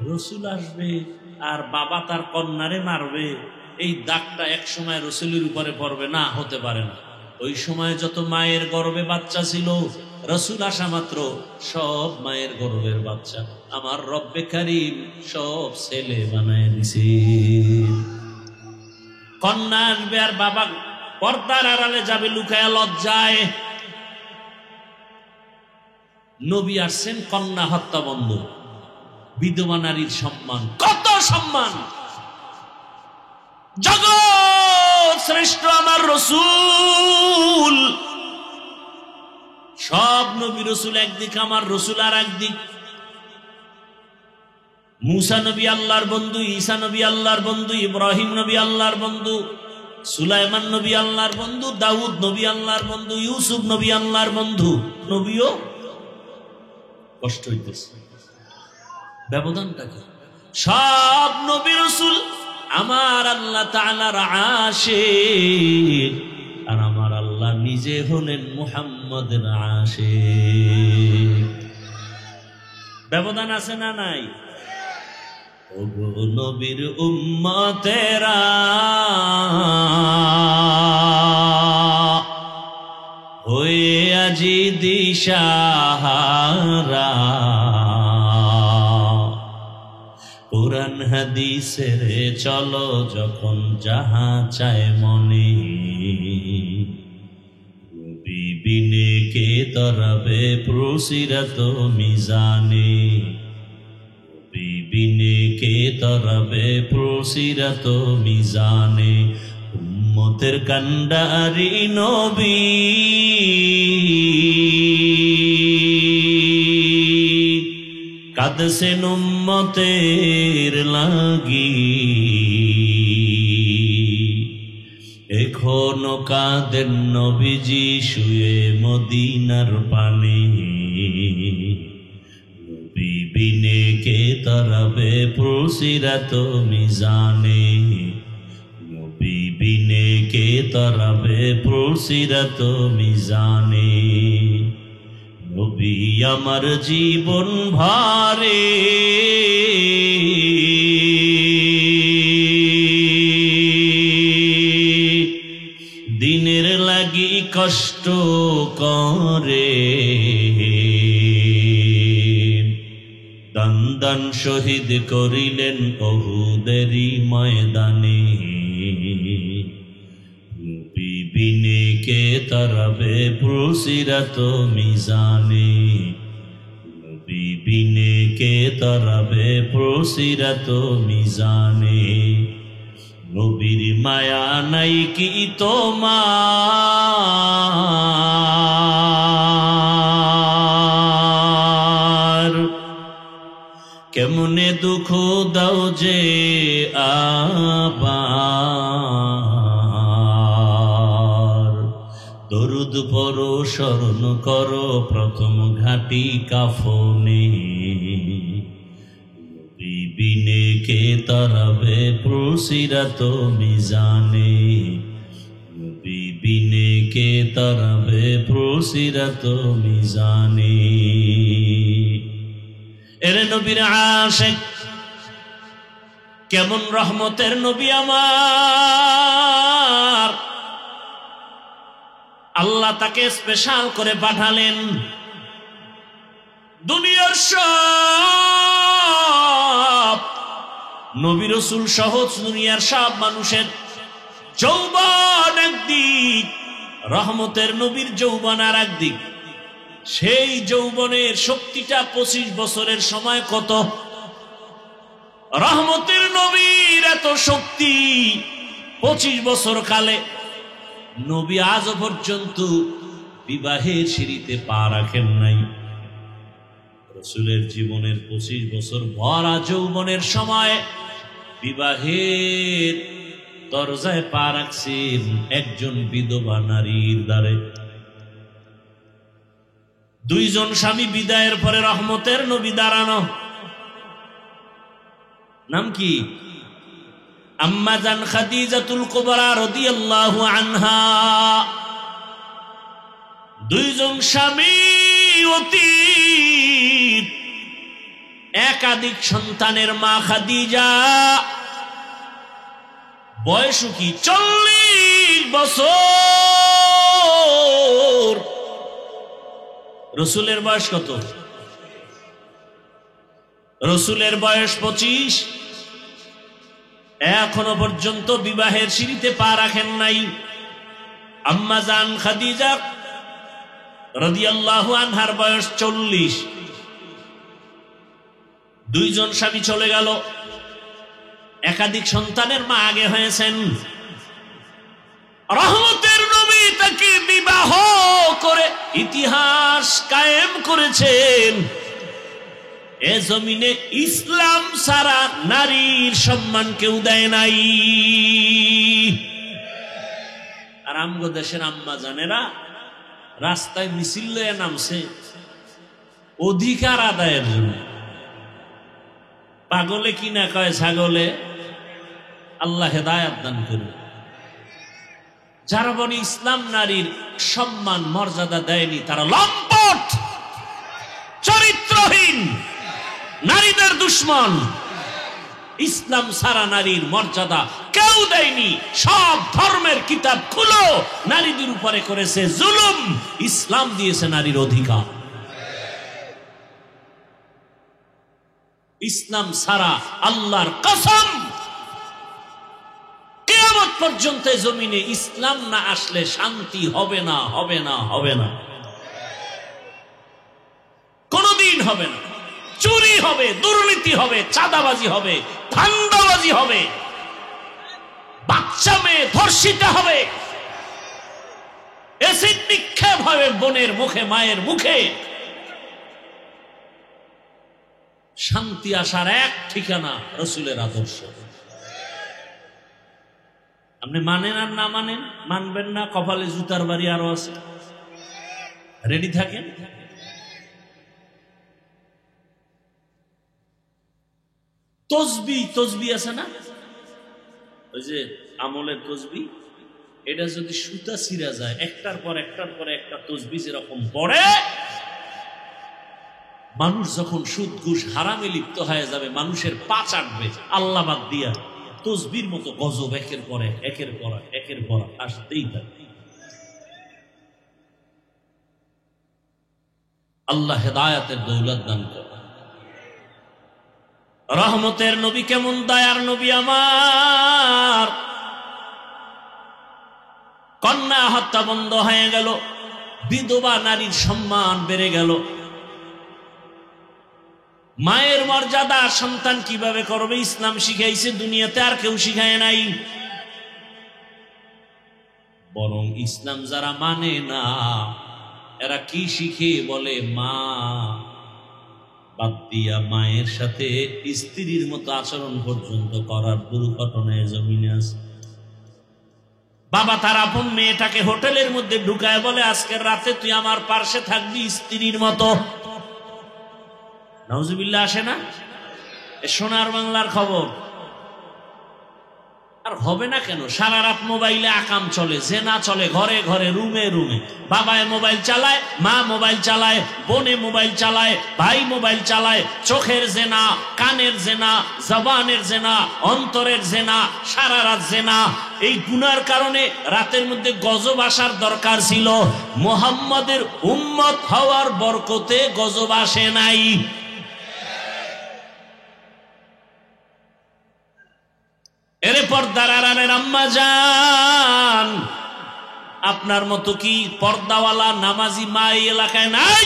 রসুল আসবে আর বাবা তার কন্যারে মারবে, এই দাগটা এক সময় রসুলের উপরে পড়বে না, হতে পারে না। ওই সময় যত মায়ের গর্ভে বাচ্চা ছিল, রসুল আসা মাত্র সব মায়ের গর্ভের বাচ্চা আমার রব্বে কারীম সব ছেলে বানায় দিছে। কন্যা আসবে আর বাবা পর্দার আড়ালে যাবে লুকায়া লজ্জায়। নবী আসছেন কন্যা হত্যা বন্ধ, বিধবা নারীর সম্মান, কত সম্মান। জগৎ শ্রেষ্ঠ আমার রসুল, সব নবী রসুল একদিক, আমার রসুল আর একদিক। মুসা নবী আল্লাহর বন্ধু, ঈসা নবী আল্লাহর বন্ধু, ইব্রাহিম নবী আল্লাহর বন্ধু, সুলাইমান নবী আল্লাহর বন্ধু, দাউদ নবী আল্লাহর বন্ধু, ইউসুফ নবী আল্লাহর বন্ধু। নবীও কষ্ট হইতেছে, ব্যবধানটা কি? সব নবী রাসূল আমার আল্লাহ তাআলার আশিক, আর আমার আল্লাহ নিজে হলেন মুহাম্মদের আশিক। ব্যবধান আছে না নাই? ওগো নবীর উম্মতেরা, হয়ে আজি দিশাহারা, কুরআন হাদিসের চলো যখন যাহা চায় মনে, নবী বিনে কে তরাবে প্রসিরাত মিজানে, নবী বিনে কে তরাবে প্রসিরাত মিজানে। উম্মতের কান্ডারি নবী, কাঁদছেন উম্মতের লাগি, এখনো কাঁদেন নবীজি শুয়ে মদিনার পানে, নবী বিনে কে তরাবে প্রসিরাত মিজানে, নবী বিনে কে তরাবে প্রসিরাত মিজানে। নবী আমার জীবন ভারে, দিনের লাগি কষ্ট করে, দান দান শহীদ করিলেন উহুদেরই ময়দানে, নবী বিনে কে তরাবে প্রসিরাত মিজানে, নবী বিনে কে তরাবে প্রসিরাত মিজানে। নবীর মায়া নাই কি তোমার, কেমনে দুঃখ দাও যে আবার, দরুদ পড়ো স্মরণ করো প্রথম ঘাটি কাফনে, নবী বিনে কে তরাবে প্রসিরাত মিজানে, নবী বিনে কে তরাবে প্রসিরাত মিজানে। এরে নবীর আশিক, কেমন রহমতের নবী আমার, আল্লাহ তাকে স্পেশাল করে পাঠালেন। দুনিয়ার সব নবী রাসূল সহজ, দুনিয়ার সব মানুষের যৌবন একদিক, রহমতের নবীর যৌবন আর একদিক। সেই যৌবনের শক্তিটা 25 বছরের সময় কত, রহমতের নবীর এত শক্তি 25 বছর কালে। নবী আজও পর্যন্ত বিবাহের সিঁড়িতে পা রাখেন নাই। রাসূলের জীবনের 25 বছর ভরা যৌবনের সময় বিবাহের দরজায় পা রাখছেন একজন বিধবা নারীর দ্বারে। 2 জন স্বামী বিদায়ের পরে রহমতের নবী দাঁড়ানো। নাম কি? আম্মা জান খাদিজাতুল কুবরা রাদিয়াল্লাহু আনহা। 2 জন স্বামী অতীত, একাধিক সন্তানের মা খাদিজা, বয়স কি 40 বছর। রসুলের বয়স কত? রসুলের বয়স 25। এখনো পর্যন্ত বিবাহের সিঁড়িতে পা রাখেন নাই। আম্মা জান খাদিজা রাদিয়াল্লাহু আনহার বয়স 40। দুইজন স্বামী চলে গেল, একাধিক সন্তানের মা আগে হয়েছেন। রহমতের নবী তাকে বিবাহ করে ইতিহাস কায়েম করেছেন। এ জমিনে ইসলাম ছাড়া নারীর সম্মান কেউ দেয় নাই। আর আমগো দেশের আম্মা জানেরা রাস্তায় মিছিল লয়ে নামছে অধিকার আদায়ের জন্য। পাগলে কি না কয় ছাগলে, আল্লাহ হেদায়াত দান করুন। যারা বলে ইসলাম নারীর সম্মান মর্যাদা দেয়নি তারা লম্পট, চরিত্রহীন, নারীদের দুশ্মন। ইসলাম সারা নারীর মর্যাদা কেউ দেয়নি। সব ধর্মের কিতাব খুলো, নারীদের উপরে করেছে জুলুম, ইসলাম দিয়েছে নারীর অধিকার। ইসলাম সারা আল্লাহর কসম কিয়ামত পর্যন্ত জমিনে ইসলাম না আসলে শান্তি হবে না, হবে না, হবে না, কোনদিন হবে না। চুরি হবে, দুর্নীতি হবে, চাঁদাবাজি হবে, ধান্দাবাজি হবে, বাচ্চা মেয়ে ধর্ষিত হবে, এসিড নিক্ষেপ হবে বোনের মুখে, মায়ের মুখে। শান্তি আসার এক ঠিকানা রসুলের আদর্শ। আপনি মানেন আর না মানেন, মানবেন না, কপালে জুতার বাড়ি আরো আছে, রেডি থাকেন। তসবি, তসবি আছে না, ওই যে আমলের তসবি, এটা যদি সুতা ছিঁড়া যায় একটার পর একটার পরে একটা তসবি যেরকম পড়ে, মানুষ যখন সুদ ঘুষ হারামে লিপ্ত হয়ে যাবে, মানুষের পা চাটবে আল্লাহ বাদ দিয়া, তসবির মতো গজব একের পর এক, একের পর এক, একের পর এক আসতেই থাকে। আল্লাহ হেদায়াতের দৌলত দান করে। রহমতের নবী কেমন দয়ার নবী আমার। কন্যা হত্যা বন্ধ হয়ে গেল, বিধবা নারীর সম্মান বেড়ে গেল। মায়ের মর্যাদা সন্তান কিভাবে করবে ইসলাম শিখাইছে, দুনিয়াতে আর কেউ শিখায় নাই। বরং ইসলাম যারা মানে না এরা কি শিখে বলে, মা বাদ দিয়া মায়ের সাথে স্ত্রীর মতো আচরণ পর্যন্ত করার দুর্ঘটনায় জমিনে আছে। বাবা তার আপন মেয়েটাকে হোটেলের মধ্যে ঢুকায় বলে, আজকের রাতে তুই আমার পার্শ্বে থাকবি স্ত্রীর মতো। নাউজুবিল্লাহ আসে না? সোনার বাংলার খবর। আর হবে না কেন? সারা রাত মোবাইলে আকাম চলে, জেনা চলে, ঘরে ঘরে, রুমে রুমে। বাবায় মোবাইল চালায়, মা মোবাইল চালায়, বোনে মোবাইল চালায়, ভাই মোবাইল চালায়। চোখের জেনা, কানের জেনা, জবানের জেনা, অন্তরের জেনা, সারা রাত জেনা। এই গুনার কারণে রাতের মধ্যে গজব আসার দরকার ছিল, মুহাম্মাদের উম্মত হওয়ার বরকতে গজব আসে নাই। এরে পর্দার আড়ালের আম্মা জান, আপনার মতো কি পর্দাওয়ালা নামাজি মা এই এলাকায় নাই?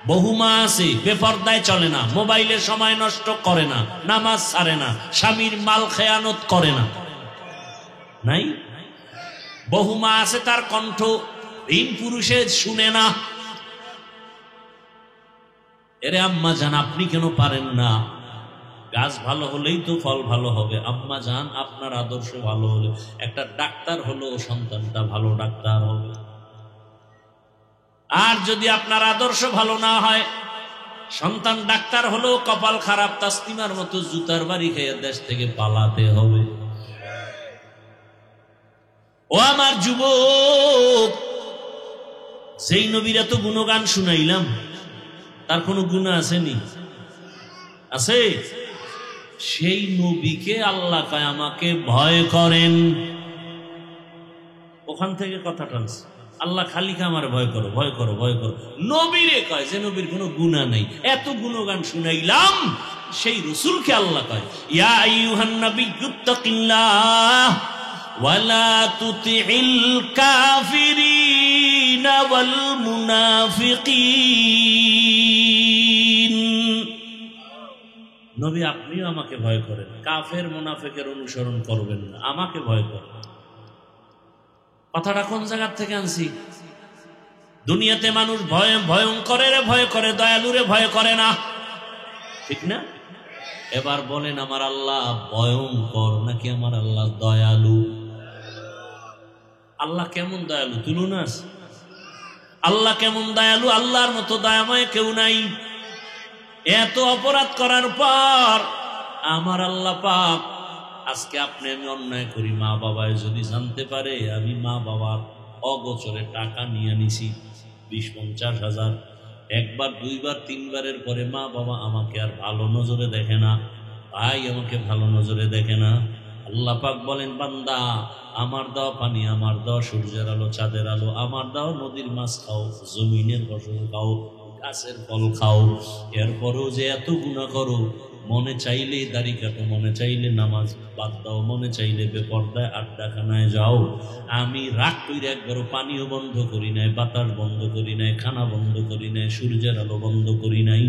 বহু মা আছে বেপর্দায় চলে না, মোবাইলে সময় নষ্ট করে না, নামাজ ছাড়ে না, স্বামীর মাল খেয়ানত করে না, নাই? বহু মা আছে তার কণ্ঠ ভিন পুরুষে শুনে না। এরে আম্মা জান, আপনি কেন পারেন না? গাছ ভালো হলেই তো ফল ভালো হবে। আম্মা জান, আপনার আদর্শ ভালো হলে একটা ডাক্তার হলো সন্তানটা ভালো ডাক্তার হবে। আর যদি আপনার আদর্শ ভালো না হয়, সন্তান ডাক্তার হলো কপাল খারাপ, তাসলিমার মতো জুতার বাড়ি খেয়ে দেশ থেকে পালাতে হবে। ও আমার যুবক, সেই নবীর এত গুণগান শুনাইলাম, তার কোনো গুণা আসেনি? আছে? সেই নবীকে আল্লাহ কয় আমাকে ভয় করেন। ওখান থেকে কথা টানছে, আল্লাহ খালিকে আমার ভয় করো, ভয় করো, ভয় করো। নবীরে কয় যে নবীর কোনো গুনাহ নাই, এত গুণগান শুনাইলাম, সেই রসুলকে আল্লাহ কয় ইয়া আইয়ুহান নাবিয়্যুত্তাকিল্লাহ ওয়ালা তুতিইল কাফিরিনা ওয়াল মুনাফিকিন। নবী আপনিও আমাকে ভয় করেন, কাফের মুনাফিকের অনুসরণ করবেন না, আমাকে ভয় করেন। কথাটা কোন জায়গা থেকে আনছি? দুনিয়াতে মানুষ ভয়ঙ্করের ভয় করে, দয়ালুরে ভয় করে না, ঠিক না? এবার বলেন আমার আল্লাহ ভয়ঙ্কর নাকি আমার আল্লাহ দয়ালু? আল্লাহ কেমন দয়ালু তুলুন না। আল্লাহ কেমন দয়ালু, আল্লাহর মতো দয়াময় কেউ নাই। এত অপরাধ করার পর আমার আল্লাহ পাক, আজকে আপনি আমি অন্যায় করি, মা বাবায় যদি জানতে পারে আমি মা বাবার অগোচরে টাকা নিয়ে নিছি 20-50 হাজার, একবার দুইবার তিনবারের পরে মা বাবা আমাকে আর ভালো নজরে দেখে না, ভাই আমাকে ভালো নজরে দেখে না। আল্লাহ পাক বলেন বান্দা আমার দাও পানি, আমার দাও সূর্যের আলো, চাঁদের আলো, আমার দাও নদীর মাছ খাও, জমিনের ফসল খাও, গাছের ফল খাও, এরপরেও যে এত গুনাহ করো, মনে চাইলে দাড়ি কাটো, মনে চাইলে নামাজ বাদ দাও, মনে চাইলে বেপরদায় আড্ডাখানায় যাও, আমি রাগ কইরা একবারও পানিও বন্ধ করি নাই, বাতাস বন্ধ করি নাই, খানা বন্ধ করি নাই, সূর্যের আলো বন্ধ করি নাই।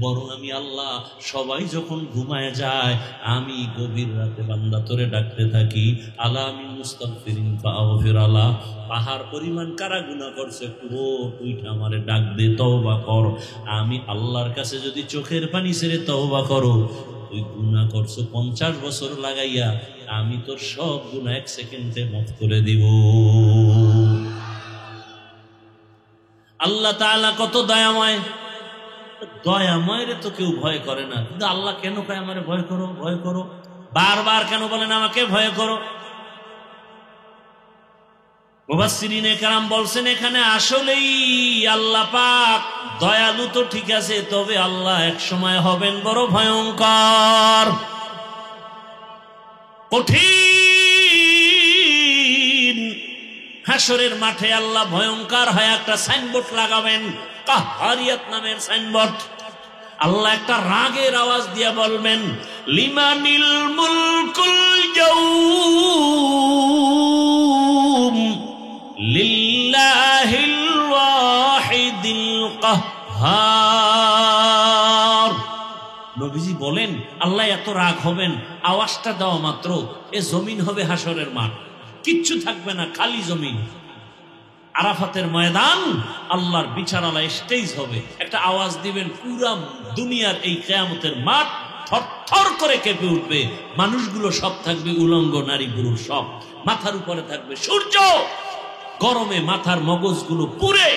বরং আমি আল্লাহ সবাই যখন ঘুমায় যায় আমি গভীর রাতে বান্দা তোরে ডাকতে থাকি, আলা আমি মুস্তাগফিরিন ফাগফির আলা। পাহাড় পরিমাণ কারা গুনাহ করছে, একটু উইঠা আমারে ডাক দে, তওবা কর। আমি আল্লাহর কাছে যদি চোখের পানি ছেড়ে তওবা করো, তুই গুনাহ করছো 50 বছর লাগাইয়া, আমি তোর সব গুনাহ 1 সেকেন্ডে মাফ করে দিব। আল্লাহ তাআলা কত দয়াময়, দয়াময় রে তো কেউ ভয় করে না, কিন্তু আল্লাহ কেন কয় আমারে ভয় করো, ভয় করো, বারবার কেন বলেন আমাকে ভয় করো? মুফাসসিরিনে কেরাম বলছেন এখানে আসলেই আল্লাহ পাক দয়ালু তো ঠিক আছে, তবে আল্লাহ এক সময় হবেন বড় ভয়ঙ্কর, কঠিন। হাসরের মাঠে আল্লাহ ভয়ঙ্কর হয় একটা সাইনবোর্ড লাগাবেন, কাহ্হারিয়াত নামের সাইনবোর্ড। আল্লাহ একটা রাগের আওয়াজ দিয়ে বলবেন লিমানিল মুলকুল ইয়াউম লিল্লাহিল ওয়াহিদিল কাহ্হার। নবীজি বলেন আল্লাহ এত রাগ হবেন, আওয়াজটা দেওয়া মাত্র এ জমিন হবে হাসরের মাঠ, কিচ্ছু থাকবে না, খালি জমিন। আরাফাতের ময়দান, আল্লাহর বিচারালয় স্টেজ হবে, একটা আওয়াজ দিবেন, পুরা দুনিয়ার এই কিয়ামতের মাঠ থরথর করে কেঁপে উঠবে। মানুষগুলো সব থাকবে উলঙ্গ, নারী পুরুষ সব, মাথার উপরে থাকবে সূর্য, গরমে মাথার মগজগুলো পুড়ে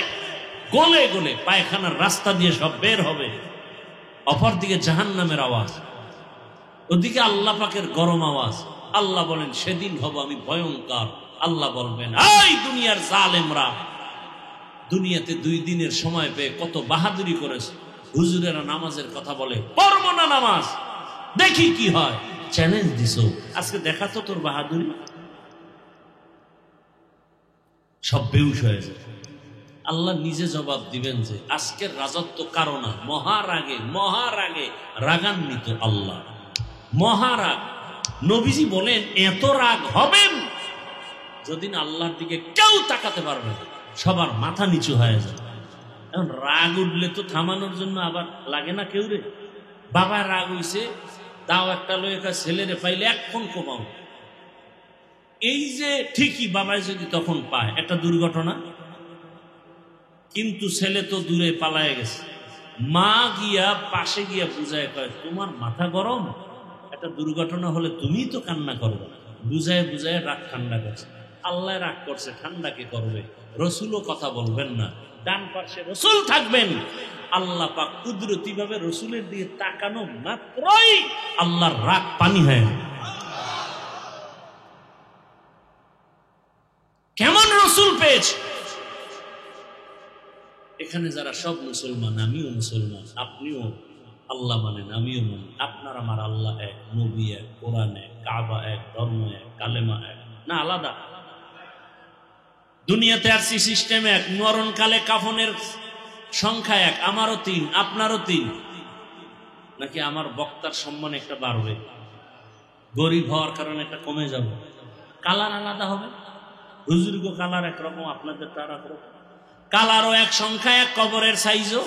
গলে গলে পায়খানার রাস্তা দিয়ে সব বের হবে। অপরদিকে জাহান্নামের আওয়াজ, ওদিকে আল্লাহ পাকের গরম আওয়াজ। আল্লাহ বলেন সেদিন হব আমি ভয়ঙ্কর। আল্লাহ বলবেন এই দুনিয়ার জালেমরা, দুনিয়াতে 2 দিনের সময় পেয়ে কত বাহাদুরি করেছে, হুজুরেরা নামাজের কথা বলে, পড়বো না নামাজ, দেখি কি হয়, চ্যালেঞ্জ দিছো, আজকে দেখা তো তোর বাহাদুরি। সব বেহুশ হয়ে যায়। আল্লাহ নিজে জবাব দিবেন যে আজকের রাজত্ব কারো না, মহারাগে রাগান্বিত আল্লাহ, মহারাগ। নবীজি বলেন এত রাগ হবেন যদিন আল্লাহর দিকে কেউ তাকাতে পারবে না, সবার মাথা নিচু হয়ে যাবে। এখন রাগ উঠলে তো থামানোর জন্য আবার লাগে না কেউ রে। বাবা রাগ হইছে, দাও একটা লয়েকা ছেলেরে পাইলে 1 ফোন কমাও। এই যে ঠিকই বাবাই যদি তখন পায় একটা দুর্ঘটনা, কিন্তু ছেলে তো দূরে পালায় গেছে, মা গিয়া পাশে গিয়া বুঝায় কয় তোমার মাথা গরম, একটা দুর্ঘটনা হলে তুমি তো কান্না করবে, বুঝায় বুঝায় রাগ ঠান্ডা করছে। আল্লাহ রাগ করছে, ঠান্ডা কে করবে? রসুলও কথা বলবেন না, ডান পাশে রসুল থাকবেন। আল্লাহ পাক কুদরতি ভাবে রসুলের দিকে তাকানো মাত্রই আল্লাহর রাগ পানি হয়। কেমন রসুল পেয়েছে? এখানে যারা সব মুসলমান, আমিও মুসলমান, আপনিও, আল্লাহ মানেন, আমিও মানি। আপনার আমার আল্লাহ এক, নবী এক, কোরআন এক, কাবা এক, ধর্ম এক, কালেমা এক, না আলাদা? দুনিয়াতে আসছি সিস্টেম এক, মরণকালে কাফনের সংখ্যা এক, আমারও 3, আপনারও 3, নাকি আমার বক্তার সম্মান একটা বাড়বে, গরিব হওয়ার কারণে একটা কমে যাবে? কালার আলাদা হবে, হুজুরগো কালার একরকম, আপনাদের তার একরকম, কালারও এক, সংখ্যা এক, কবরের সাইজও,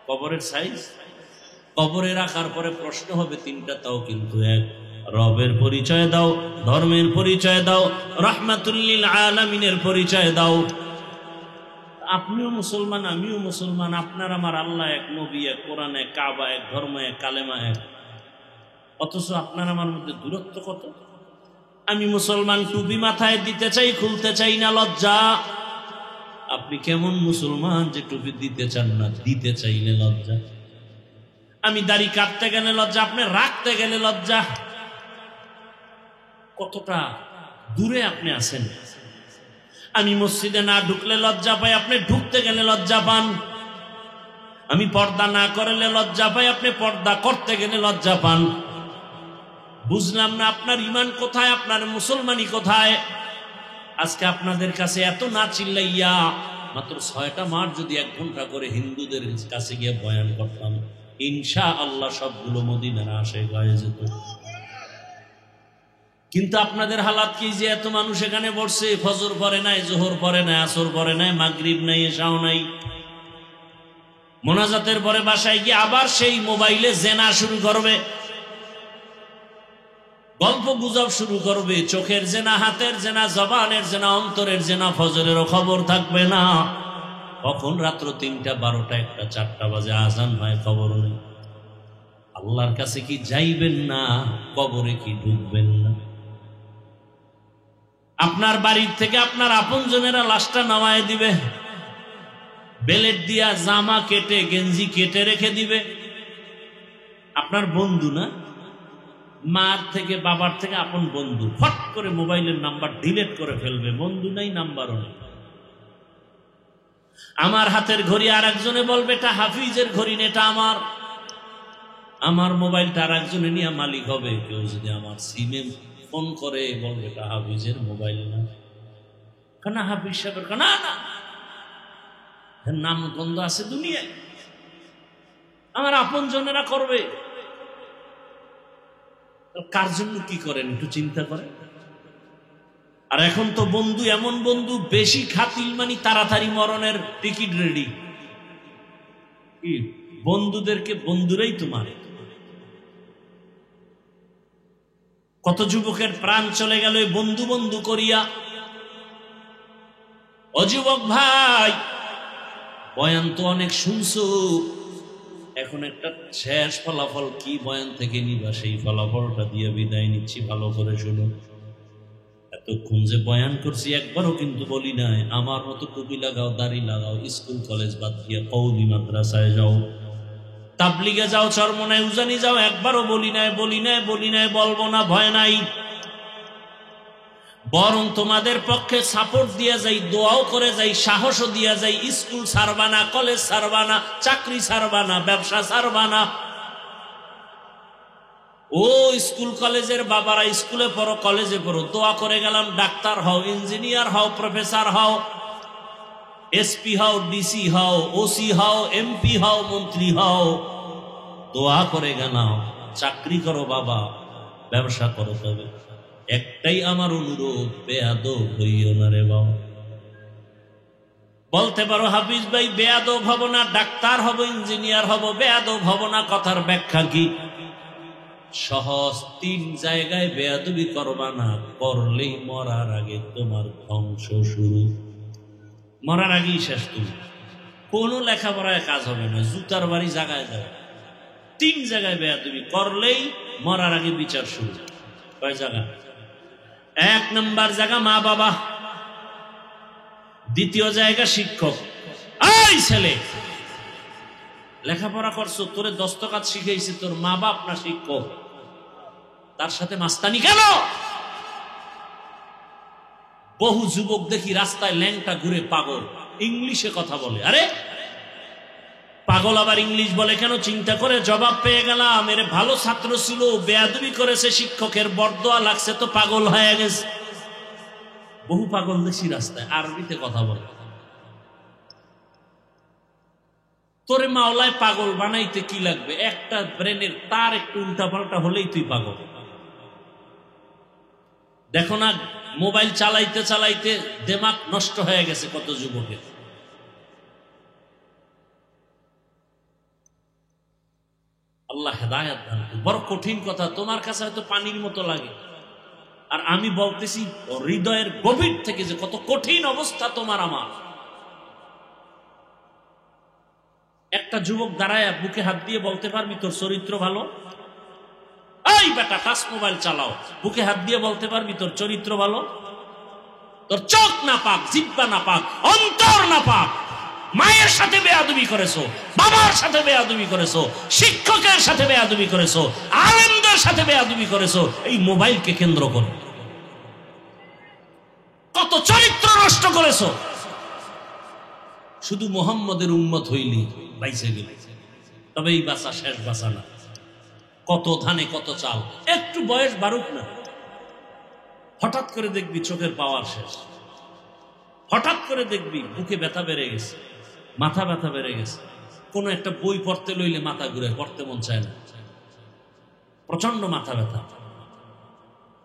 কবরের সাইজ, কবরে রাখার পরে প্রশ্ন হবে 3টা, তাও কিন্তু এক। রবের পরিচয় দাও, ধর্মের পরিচয় দাও, রাহমাতুল লিল আলামিনের পরিচয় দাও। আপনিও মুসলমান, আমিও মুসলমান, আপনার আমার আল্লাহ এক, নবী এক, কোরআন এক, কাবা এক, ধর্ম এক, কালেমা এক, অথচ আপনার আমার মধ্যে দূরত্ব কত। আমি মুসলমান, টুপি মাথায় দিতে চাই, খুলতে চাই না, লজ্জা। আপনি কেমন মুসলমান যে টুপি দিতে চান না, দিতে চাইলে লজ্জা? আমি দাড়ি কাটতে গেলে লজ্জা, আপনি রাখতে গেলে লজ্জা। কতটা দূরে আপনি আছেন। আমি মসজিদে না ঢুকলে লজ্জা পাই, আপনি ঢুকতে গেলে লজ্জা পান। আমি পর্দা না করলে লজ্জা পাই, আপনি পর্দা করতে গেলে লজ্জা পান। বুঝলাম না আপনার ঈমান কোথায়, আপনার মুসলমানি কোথায়? আজকে আপনাদের কাছে এত না চিল্লাইয়া মাত্র 6টা মাস যদি 1 ঘন্টা করে হিন্দুদের কাছে গিয়ে বয়ান করতাম, ইনশাআল্লাহ সবগুলো মদিনার আশে গায়ে যেত। কিন্তু আপনাদের হালাত কি যে এত মানুষ এখানে বসছে, ফজর পড়ে নাই, জোহর পড়ে নাই, আসর পড়ে নাই, মাগরিব নাই, এশাও নাই, মোনাজাতের পরে বাসায় গিয়ে আবার সেই মোবাইলে জেনা শুরু করবে, গল্প গুজব শুরু করবে, চোখের জেনা, হাতের জেনা, জবানের জেনা, অন্তরের জেনা, ফজরেরও খবর থাকবে না। কখন রাত্র 3টা, 12টা, 1টা, 4টা বাজে আজান হয়, খবর নেই। আল্লাহর কাছে কি যাইবেন না? কবরে কি ঢুকবেন না? আপনার বাড়ির থেকে আপনার আপনজনেরা লাশটা নামায় দিবে, বেলেট দিয়া জামা কেটে, গেঞ্জি কেটে রেখে দিবে। আপনার বন্ধু না, মার থেকে বাবার থেকে আপন বন্ধু, ফট করে মোবাইলের নাম্বার ডিলিট করে ফেলবে, বন্ধু নাই, নাম্বারও নেই। আমার হাতের ঘড়ি আর একজনে বলবে এটা হাফিজের ঘড়ি, এটা আমার। আমার মোবাইলটা আর একজনে নিয়ে মালিক হবে। কেউ যদি আমার সিমে ফোন করে বলবে এটা হাফিজের মোবাইল না, কেন হাফিজ সাহেবের, না না, নাম গন্ধ আছে দুনিয়ায়। আমার আপন জনেরা করবে। কার জন্য কি করেন একটু চিন্তা করেন। আর এখন তো বন্ধু, এমন বন্ধু বেশি খাতিল, মানে তাড়াতাড়ি মরণের টিকিট রেডি। কি বন্ধুদেরকে বন্ধুরাই তো মারে। কত যুবকের প্রাণ চলে গেল বন্ধু বন্ধু করিয়া। ও যুবক ভাই, বয়ান তো অনেক শুনছো, এখন একটা শেষ ফলাফল কি বয়ান থেকে নিবা, সেই ফলাফলটা দিয়ে বিদায় নিচ্ছি। ভালো করে শুনো। এতক্ষণ যে বয়ান করছি একবারও কিন্তু বলি নাই আমার মতো টুপি লাগাও, দাড়ি লাগাও, স্কুল কলেজ বাদ দিয়ে কওমি মাদ্রাসায় যাও, তাবলিগে যাও, চরমনায় উজানি যাও, একবারও বলি নাই, বলবো না, ভয় নাই। বরং তোমাদের পক্ষে সাপোর্ট দিয়ে যাই, দোয়াও করে যাই, সাহসও দিয়ে যাই। স্কুল ছাড়বা না, কলেজ ছাড়বা না, চাকরি ছাড়বা না, ব্যবসা ছাড়বা না। ও স্কুল কলেজের বাবারা, স্কুলে পড়ো, কলেজে পড়ো, দোয়া করে গেলাম ডাক্তার হও, ইঞ্জিনিয়ার হও, প্রফেসর হও, এসপি হও, ডিসি হও, ওসি হও, এমপি হও, মন্ত্রী হও, দোয়া করে গেলাম চাকরি করো বাবা, ব্যবসা করো। তবে একটাই আমার অনুরোধ, বেয়াদব হইও না রে বাবা। বলতে পারো হাফিজ ভাই বেয়াদব হব না, ডাক্তার হব, ইঞ্জিনিয়ার হব, বেয়াদব হব না, কথার ব্যাখ্যা কি? সহজ 3 জায়গায় বেয়াদবি করবা না, করলেই মরার আগে তোমার ধ্বংস শুরু। মরার আগেই শেষ। তুমি কোনো লেখাপড়ায় কাজ হবে না, জুতার বাড়ি জায়গায় যাবে। 3 জায়গায় বেয়াদবি করলেই মরার আগে বিচার শুরু। কয় জায়গা? 1 নম্বর জায়গা মা বাবা, 2য় জায়গা শিক্ষক। এই ছেলে, লেখাপড়া করছো, তোরে দস্তকাত শিখাইছে তোর মা বাপ না শিক্ষক? তার সাথে মাস্তানি কেন? বহু যুবক দেখি রাস্তায় ল্যাংটা ঘুরে পাগল, ইংলিশে কথা বলে। আরে পাগল আবার ইংলিশ বলে কেন চিন্তা করে জবাব পেয়ে গেলাম, এর ভালো ছাত্র ছিল, বেয়াদবি করেছে, শিক্ষকের বরদোয়া লাগছে তো পাগল হয়ে গেছে। বহু পাগল দেখি রাস্তায় আরবিতে কথা বলে। তোরে মাওলায় পাগল বানাইতে কি লাগবে? একটা ব্রেনের তার একটু উল্টাপাল্টা হলেই তুই পাগল। দেখো না মোবাইল চালাইতে চালাইতে দিমাগ নষ্ট হয়ে গেছে কত যুবকের। আল্লাহ হেদায়েত দান করুন। বড় কঠিন কথা, তোমার কাছে হয়তো পানির মতো লাগে, আর আমি বলতেছি হৃদয়ের গভীর থেকে যে কত কঠিন অবস্থা তোমার আমার। একটা যুবক দাঁড়ায় বুকে হাত দিয়ে বলতে পারবি তোর চরিত্র ভালো? এই বেটা টাচ মোবাইল চালাও, বুকে হাত দিয়ে বলতে পারবি তোর চরিত্র ভালো? তোর চোখ না পাক, জিহ্বা না পাক, অন্তর না পাক, মায়ের সাথে বেয়াদবি করেছো, বাবার সাথে বেয়াদবি করেছো, শিক্ষকের সাথে বেয়াদবি করেছো, আলেমদের সাথে বেয়াদবি করেছো, এই মোবাইলকে কেন্দ্র করে কত চরিত্র নষ্ট করেছো। শুধু মোহাম্মদের উম্মত হইলি বাইসে গেলে, তবে এই বাঁচা শেষ বাঁচা না। কত ধানে কত চাল, একটু বয়স বাড়ুক না, হঠাৎ করে দেখবি চোখের পাওয়ার শেষ, হঠাৎ করে দেখবি বুকে ব্যথা বেড়ে গেছে, মাথা ব্যথা বেড়ে গেছে, কোন একটা বই পড়তে লইলে মাথা ঘুরে, পড়তে মন চায় না, প্রচন্ড মাথা ব্যথা।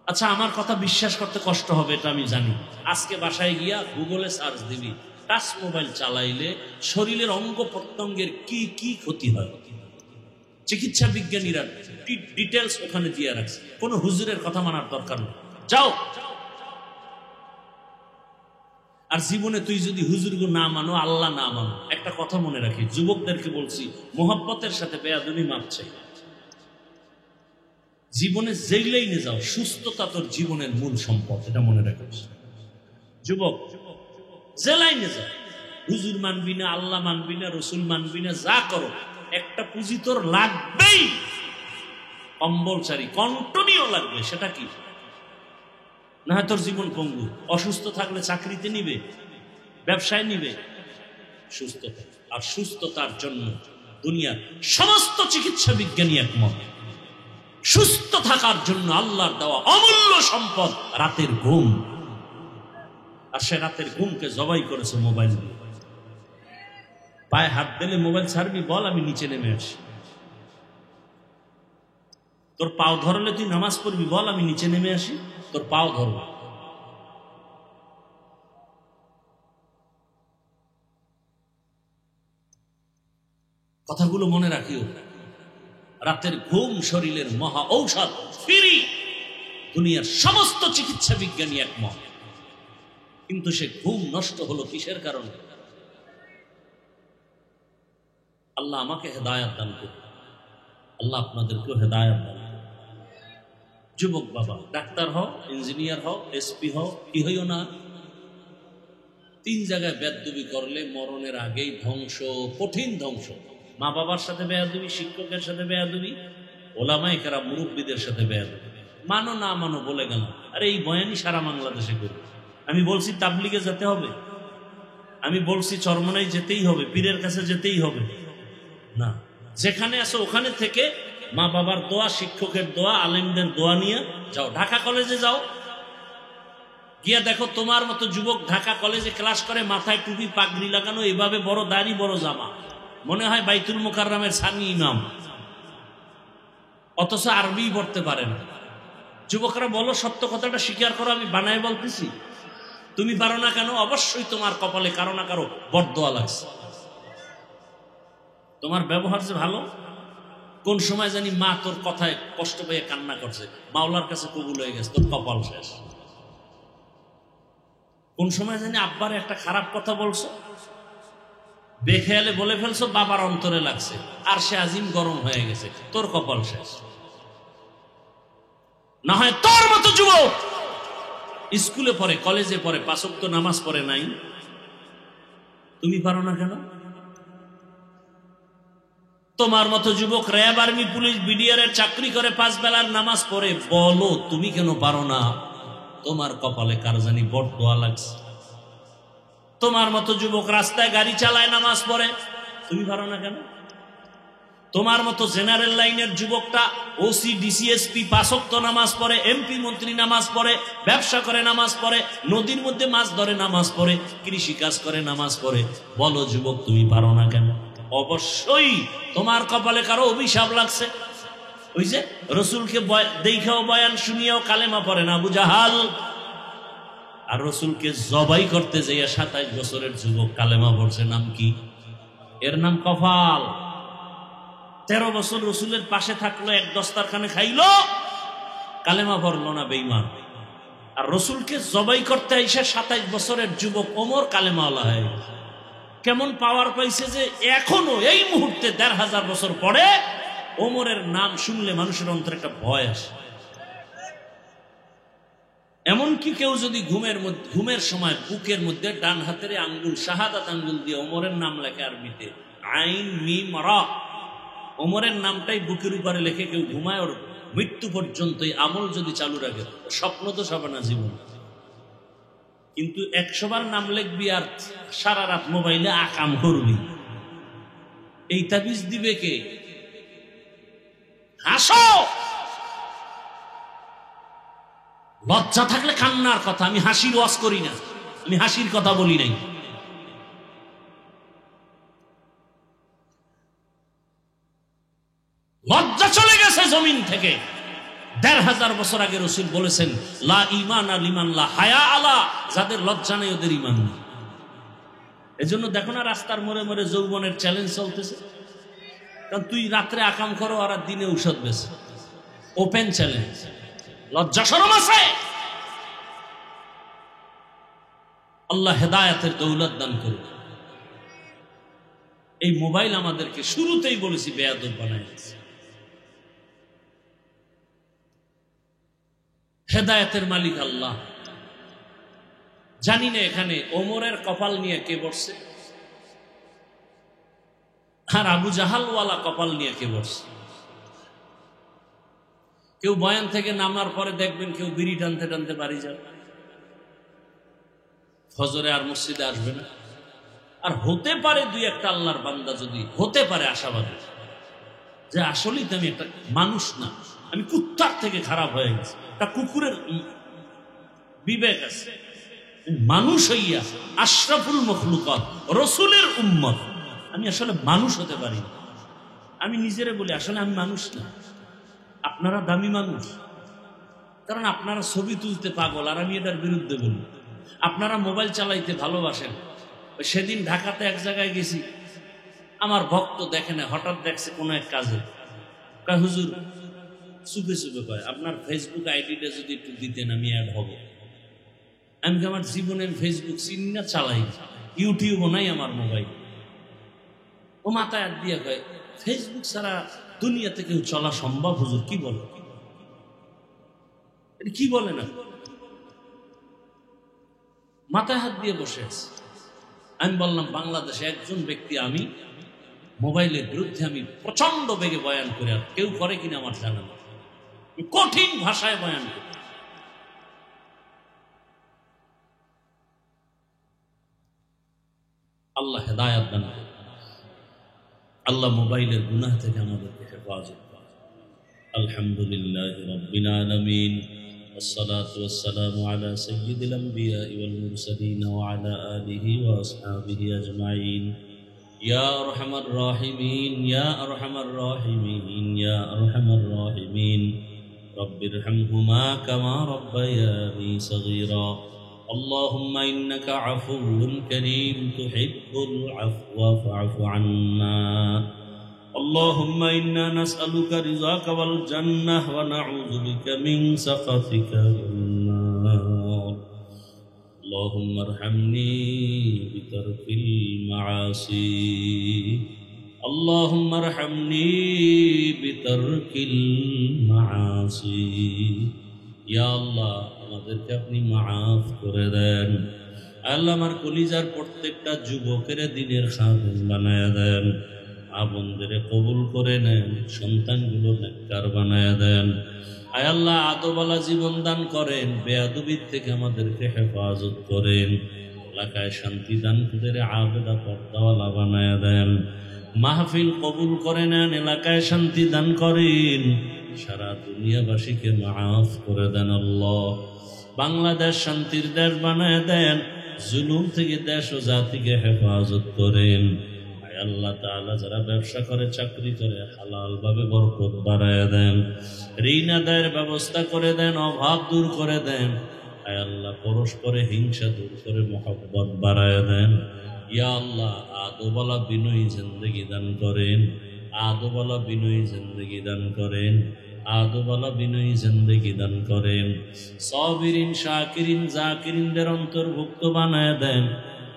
আচ্ছা আমার কথা বিশ্বাস করতে কষ্ট হবে এটা আমি জানি। আজকে বাসায় গিয়া গুগলে সার্চ দিবি টাচ মোবাইল চালাইলে শরীরের অঙ্গ প্রত্যঙ্গের কি কি ক্ষতি হয়, চিকিৎসা বিজ্ঞানীরা ডিটেলস ওখানে দিয়ে রাখছে। কোন হুজুরের কথা মানার দরকার নেই, যাও। আর জীবনে তুই যদি হুজুরকে না মানো, আল্লাহ না মানো, একটা কথা মনে রাখি, যুবকদেরকে বলছি, মোহাব্বতের সাথে বেয়াদবি মাপ চাই। জীবনে যেই লাইনে যাও, সুস্থতা তোর জীবনের মূল সম্পদ, এটা মনে রাখিস। যুবক যে লাইনে যাও, হুজুর মানবি না, আল্লাহ মানবি না, রসুল মানবি না, যা করো, একটা পুঁজি তোর লাগবেই, কম্বলচারী কন্টিনিউ লাগবে। সেটা কি? না হয় তোর জীবন পঙ্গু। অসুস্থ থাকলে চাকরিতে নিবে, ব্যবসায় নিবে, সুস্থতা। আর সুস্থতার জন্য দুনিয়ার সমস্ত চিকিৎসা বিজ্ঞানী একমত, সুস্থ থাকার জন্য আল্লাহর দেওয়া অমূল্য সম্পদ রাতের ঘুম। আর সে রাতের ঘুমকে জবাই করেছে মোবাইল দিয়ে। পায়ে হাত দিলে মোবাইল ছাড়বি, বল আমি নিচে নেমে আসি। তোর পাও ধরলে তুই নামাজ পড়বি, বল আমি নিচে নেমে আসি, তোর পাও ধরবো। কথাগুলো মনে রাখিও। রাতের ঘুম শরীরের মহা ঔষধ, ফ্রি। দুনিয়ার সমস্ত চিকিৎসা বিজ্ঞানী একমত। কিন্তু সে ঘুম নষ্ট হলো কিসের কারণে? আল্লাহ আমাকে হেদায়েত দান করুন, আল্লাহ আপনাদেরকেও হেদায়েত দান করুন। যুবক বাবা, ডাক্তার হও, ইঞ্জিনিয়ার হও, এসপি হও, কি হইও না, 3 জায়গায় বেয়াদবি করলে মরণের আগেই ধ্বংস, কঠিন ধ্বংস। মা বাবার সাথে বেয়াদবি, শিক্ষকের সাথে বেয়াদবি, ওলামায়ে কেরাম মুরব্বীদের সাথে বেয়াদবি। মানো না মানো বলে গেল। আরে এই বয়ানি সারা বাংলাদেশে করি। আমি বলছি তাবলিগে যেতে হবে, আমি বলছি চরমনায় যেতেই হবে, পীরের কাছে যেতেই হবে না। যেখানে আসো ওখানে থেকে মা বাবার দোয়া, শিক্ষকের দোয়া, আলেমদের দোয়া নিয়ে যাও। ঢাকা কলেজে যাও, গিয়া দেখো তোমার মতো যুবক ঢাকা কলেজে ক্লাস করে, মাথায় টুপি, পাগড়ি লাগানো, এভাবে বড় দাড়ি, বড় জামা, মনে হয় বাইতুল মুকাররমের সানি ইমাম, অথচ আরবি পড়তে পারে না। যুবকরা বলো, সত্য কথাটা স্বীকার করো, আমি বানায় বলতেছি। তুমি পারো না কেন? অবশ্যই তোমার কপালে কারো না কারো বরদোয়া লাগছে। তোমার ব্যবহার যে ভালো, কোন সময় জানি মা তোর কথায় কষ্ট পেয়ে কান্না করছে, মাওলার কাছে কবুল হয়ে গেছে, তোর কপাল শেষ। কোন সময় জানি আব্বার একটা খারাপ কথা বলছো, বেখেয়ালে বলে ফেলছো, বাবার অন্তরে লাগছে, আর সে আজিম গরম হয়ে গেছে, তোর কপাল শেষ। না হয় তোর মতো যুবক স্কুলে পড়ে, কলেজে পড়ে, 5 ওয়াক্ত নামাজ পড়ে নাই, তুমি পারো না কেন? তোমার মতো যুবক র্যাব, আর্মি, পুলিশ, বিডিআর এর চাকরি করে, 5 বেলার নামাজ পড়ে, বলো তুমি কেন পারো না? তোমার কপালে কার জানি বরদোয়া লাগছে। তোমার মতো যুবক রাস্তায় গাড়ি চালায়, নামাজ পড়ে, তুমি পারো না কেন? তোমার মতো জেনারেল লাইনের যুবকটা ওসি ডিসিএসপি 5 ওয়াক্ত নামাজ পড়ে, এমপি মন্ত্রী নামাজ পড়ে, ব্যবসা করে নামাজ পড়ে, নদীর মধ্যে মাছ ধরে নামাজ পড়ে, কৃষি কাজ করে নামাজ পড়ে। বলো যুবক তুমি পারো না কেন? অবশ্যই তোমার কপালে কারো অভিশাপ লাগছে। ওই যে রসুলকে দেখাও বয়ান শুনিয়াও কালেমা পড়ে না আবু জাহাল, আর রসুলকে জবাই করতে যাইয়া 27 বছরের যুবক কালেমা পড়ছে। নাম কি? এর নাম কপাল। 13 বছর রসুলের পাশে থাকলো, এক দস্তারখানে খাইলো, কালেমা পড়লো না, বেঈমান। আর রসুলকে জবাই করতে আইসা 27 বছরের যুবক ওমর কালেমাওয়ালা হয়ে গেছে। কেমন পাওয়ার পাইছে যে এখনো এই মুহূর্তে 1500 বছর পরে ওমরের নাম শুনলে মানুষের অন্তরে একটা ভয় আসে। এমনকি কেউ যদি ঘুমের সময় বুকের মধ্যে ডান হাতের আঙ্গুল, শাহাদাত আঙ্গুল দিয়ে ওমরের নাম লেখে আরবিতে, আইন মিম রা, ওমরের নামটাই বুকের উপরে লেখে কেউ ঘুমায়, ওর মৃত্যু পর্যন্ত এই আমল যদি চালু রাখে, স্বপ্ন তো সবে না জীবন। কিন্তু 100 বার নাম লিখবি আর সারা রাত মোবাইলে আকাম করবি, এই তাবিজ দিবে কে? হাসো, লজ্জা থাকলে কান্নার কথা। আমি হাসির ওয়াজ করি না, আমি হাসির কথা বলি নাই। লজ্জা চলে গেছে জমিন থেকে। 1500 বছর আগে রসুল বলেছেন, লা ঈমান লিমান লা হায়া আলা, যাদের লজ্জা নেই ওদের ঈমান নেই। এজন্য দেখো না রাস্তার মোড়ে মোড়ে যৌবনের চ্যালেঞ্জ চলতেছে। কারণ তুই রাত্রে আকাম করো আর দিনে ঔষধ বেছে, ওপেন চ্যালেঞ্জ। লজ্জা শরম আছে? আল্লাহ হেদায়েতের দৌলত দান করুন। এই মোবাইল আমাদেরকে শুরুতেই বলেছি বেয়াদব বানাইছে। হেদায়েতের মালিক আল্লাহ। জানি না এখানে ওমরের কপাল নিয়ে কে বসছে, আর আবু জাহালওয়ালা কপাল নিয়ে কে বসছে। কেউ বয়ান থেকে নামার পরে দেখবেন কেউ বিড়ি টানতে টানতে বাড়ি যাবে, ফজরে আর মসজিদে আসবে না। আর হতে পারে 2-1টা আল্লাহর বান্দা যদি হতে পারে আশাবাদী যে আসলেই তো আমি একটা মানুষ না, আমি কুত্তার থেকে খারাপ হয়ে গেছি, একটা কুকুরের বিবেক আছে, মানুষ হইয়া আশরাফুল মখলুকাত রসুলের উম্মত আমি আসলে মানুষ হতে পারি না। আমি নিজেরে বলি আসলে আমি মানুষ না, আপনারা দামি মানুষ, কারণ আপনারা ছবি তুলতে পাগল আর আমি এটার বিরুদ্ধে বলি। আপনারা মোবাইল চালাইতে ভালোবাসেন। সেদিন ঢাকাতে এক জায়গায় গেছি, আমার ভক্ত দেখে না, হঠাৎ দেখছে কোনো এক কাজে, কয় হুজুর চুপে চুপে কয় আপনার ফেসবুক আইডিটা যদি একটু দিতেন আমি অ্যাড হব। আমি আমার জীবনে ফেসবুক চিনি না, চালাই, ইউটিউবও নাই আমার মোবাইল। ও মাথায় হাত দিয়ে কয় ফেসবুক ছাড়া দুনিয়াতে কেউ চলা সম্ভব হুজুর? কি বলে, কি বলে না? মাথায় হাত দিয়ে বসে আছে। আমি বললাম বাংলাদেশে একজন ব্যক্তি, আমি মোবাইলের বিরুদ্ধে আমি প্রচন্ড বেগে বয়ান করি, আর কেউ করে কিনা আমার জানা না, কঠিন ভাষায় বয়ান করি। আল্লাহ হেদায়েত দান করুন। আল্লাহ মোবাইলের গুনাহ থেকে আমাদেরকে হেফাজত করুন। আলহামদুলিল্লাহ রাব্বিল আলামিন, والصلاة والسلام على سيد الأنبياء والمرسلين وعلى آله وأصحابه أجمعين. يا أرحم الراحمين يا أرحم الراحمين يا أرحم الراحمين رب ارحمهما كما ربياني صغيرا. اللهم إنك عفو كريم تحب العفو فاعف عنا. اللهم إنا نسألك رضاك والجنة ونعوذ بك من سخطك والنار. اللهم ارحمني بترك المعاصي. اللهم ارحمني بترك المعاصي. يا الله আমাদেরকে আপনি মাফ করে দেন। আল্লাহ আমার কলিজার প্রত্যেকটা যুবকের দিনের খাদেম বানায়া দেন, আপনদের কবুল করে নেন, সন্তানগুলো নেককার বানায়া দেন। আয় আল্লাহ আদবওয়ালা জীবন দান করেন, বেয়াদবির থেকে আমাদেরকে হেফাজত করেন, এলাকায় শান্তি দান করে আবেদা পর্দাওয়ালা বানায়া দেন। মাহফিল কবুল করে নেন, এলাকায় শান্তি দান করেন, সারা দুনিয়াবাসীকে মাফ করে দেন আল্লাহ। বাংলাদেশ শান্তির দেশ বানায় দেন, জুলুম থেকে দেশ ও জাতিকে হেফাজত করেন। আয় আল্লাহ তাআলা যারা ব্যবসা করে, চাকরি করে, হালাল ভাবে বরকত বাড়ায় দেন, ঋণ আদায়ের ব্যবস্থা করে দেন, অভাব দূর করে দেন। আয় আল্লাহ পরস্পরে হিংসা দূর করে মহব্বত বাড়ায় দেন। ইয়া আল্লাহ আদোবালা বিনয়ী জিন্দেগি দান করেন, আদোবালা বিনয়ী জিন্দেগি দান করেন, আদোবালা বিনয়ী জিন্দেগি দান করেন। সাবিরিন, শাকিরিন, জাকিরিনদের অন্তর্ভুক্ত বানায় দেন।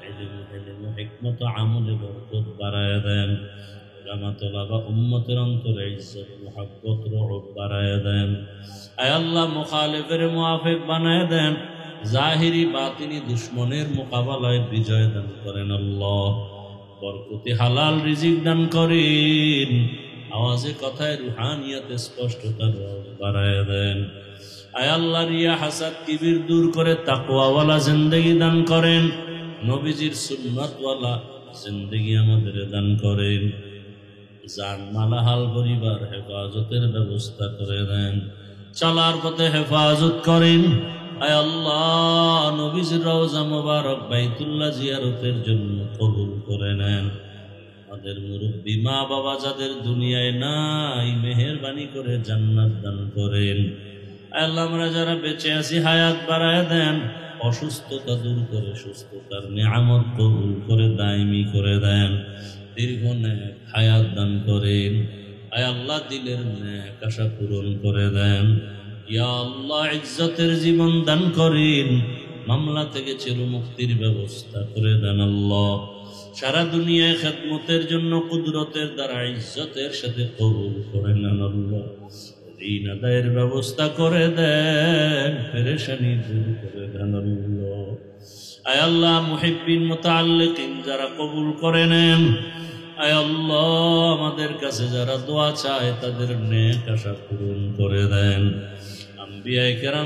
ইলম, হিকমত, আমলে বরকত বাড়ায় দেন। উলামা, তোলাবা, উম্মতের অন্তরে ইজ্জত, মুহাব্বত, রহমত বাড়ায় দেন। আয় আল্লাহ মুখালিফের মুআফিক বানায় দেন, জাহিরি বাতিনি দুশ্মনের মোকাবেলায় বিজয় দান করেন আল্লাহ। বরকতি হালাল রিজিক দান করেন, আওয়াজে কথায় রুহানিয়াতে স্পষ্টতার রস বাড়ায় দেন। আয় আল্লাহ রিয়া, হাসাদ, কিবির দূর করে তাকওয়াওয়ালা জিন্দেগি দান করেন। নবীজির সুন্নাতওয়ালা জিন্দেগি আমাদের দান করেন। জান মালা হাল পরিবার হেফাজতের ব্যবস্থা করে দেন, চলার পথে হেফাজত করেন। আয় আল্লাহ নবীজির রওজা মুবারক বাইতুল্লাহ জিয়ারতের জন্য কবুল করে নেন। আমাদের মুরব্বী মা বাবা যাদের দুনিয়ায় নাই, মেহেরবানি করে জান্নাত দান করেন। আয় আল্লাহ আমরা যারা বেঁচে আছি হায়াত বাড়ায় দেন, অসুস্থতা দূর করে সুস্থতার নিয়ামত কবুল করে দায়মি করে দেন। দীর্ঘ নেক হায়াত দান করেন। আয় আল্লাহ দিলের নেক আশা পূরণ করে দেন। ইয়া আল্লাহ ইজ্জতের জীবন দান করেন, মামলা থেকে চিরমুক্তির ব্যবস্থা করে দেন আল্লাহ। সারা দুনিয়ায় খেদমতের জন্য কুদরতের দ্বারা ইজ্জতের সাথে কবুল করে নেন আল্লাহ। ঋণ আদায়ের ব্যবস্থা করে দেন, পেরেশানি দূর করে দেন আল্লাহ। আয় আল্লাহ মুহিব্বিন মুতাআল্লিকিন যারা কবুল করে নেন, আয় আল্লাহ আমাদের কাছে যারা দোয়া চায় তাদের নেক আশা পূরণ করে দেন। আম্বিয়ায়ে কেরাম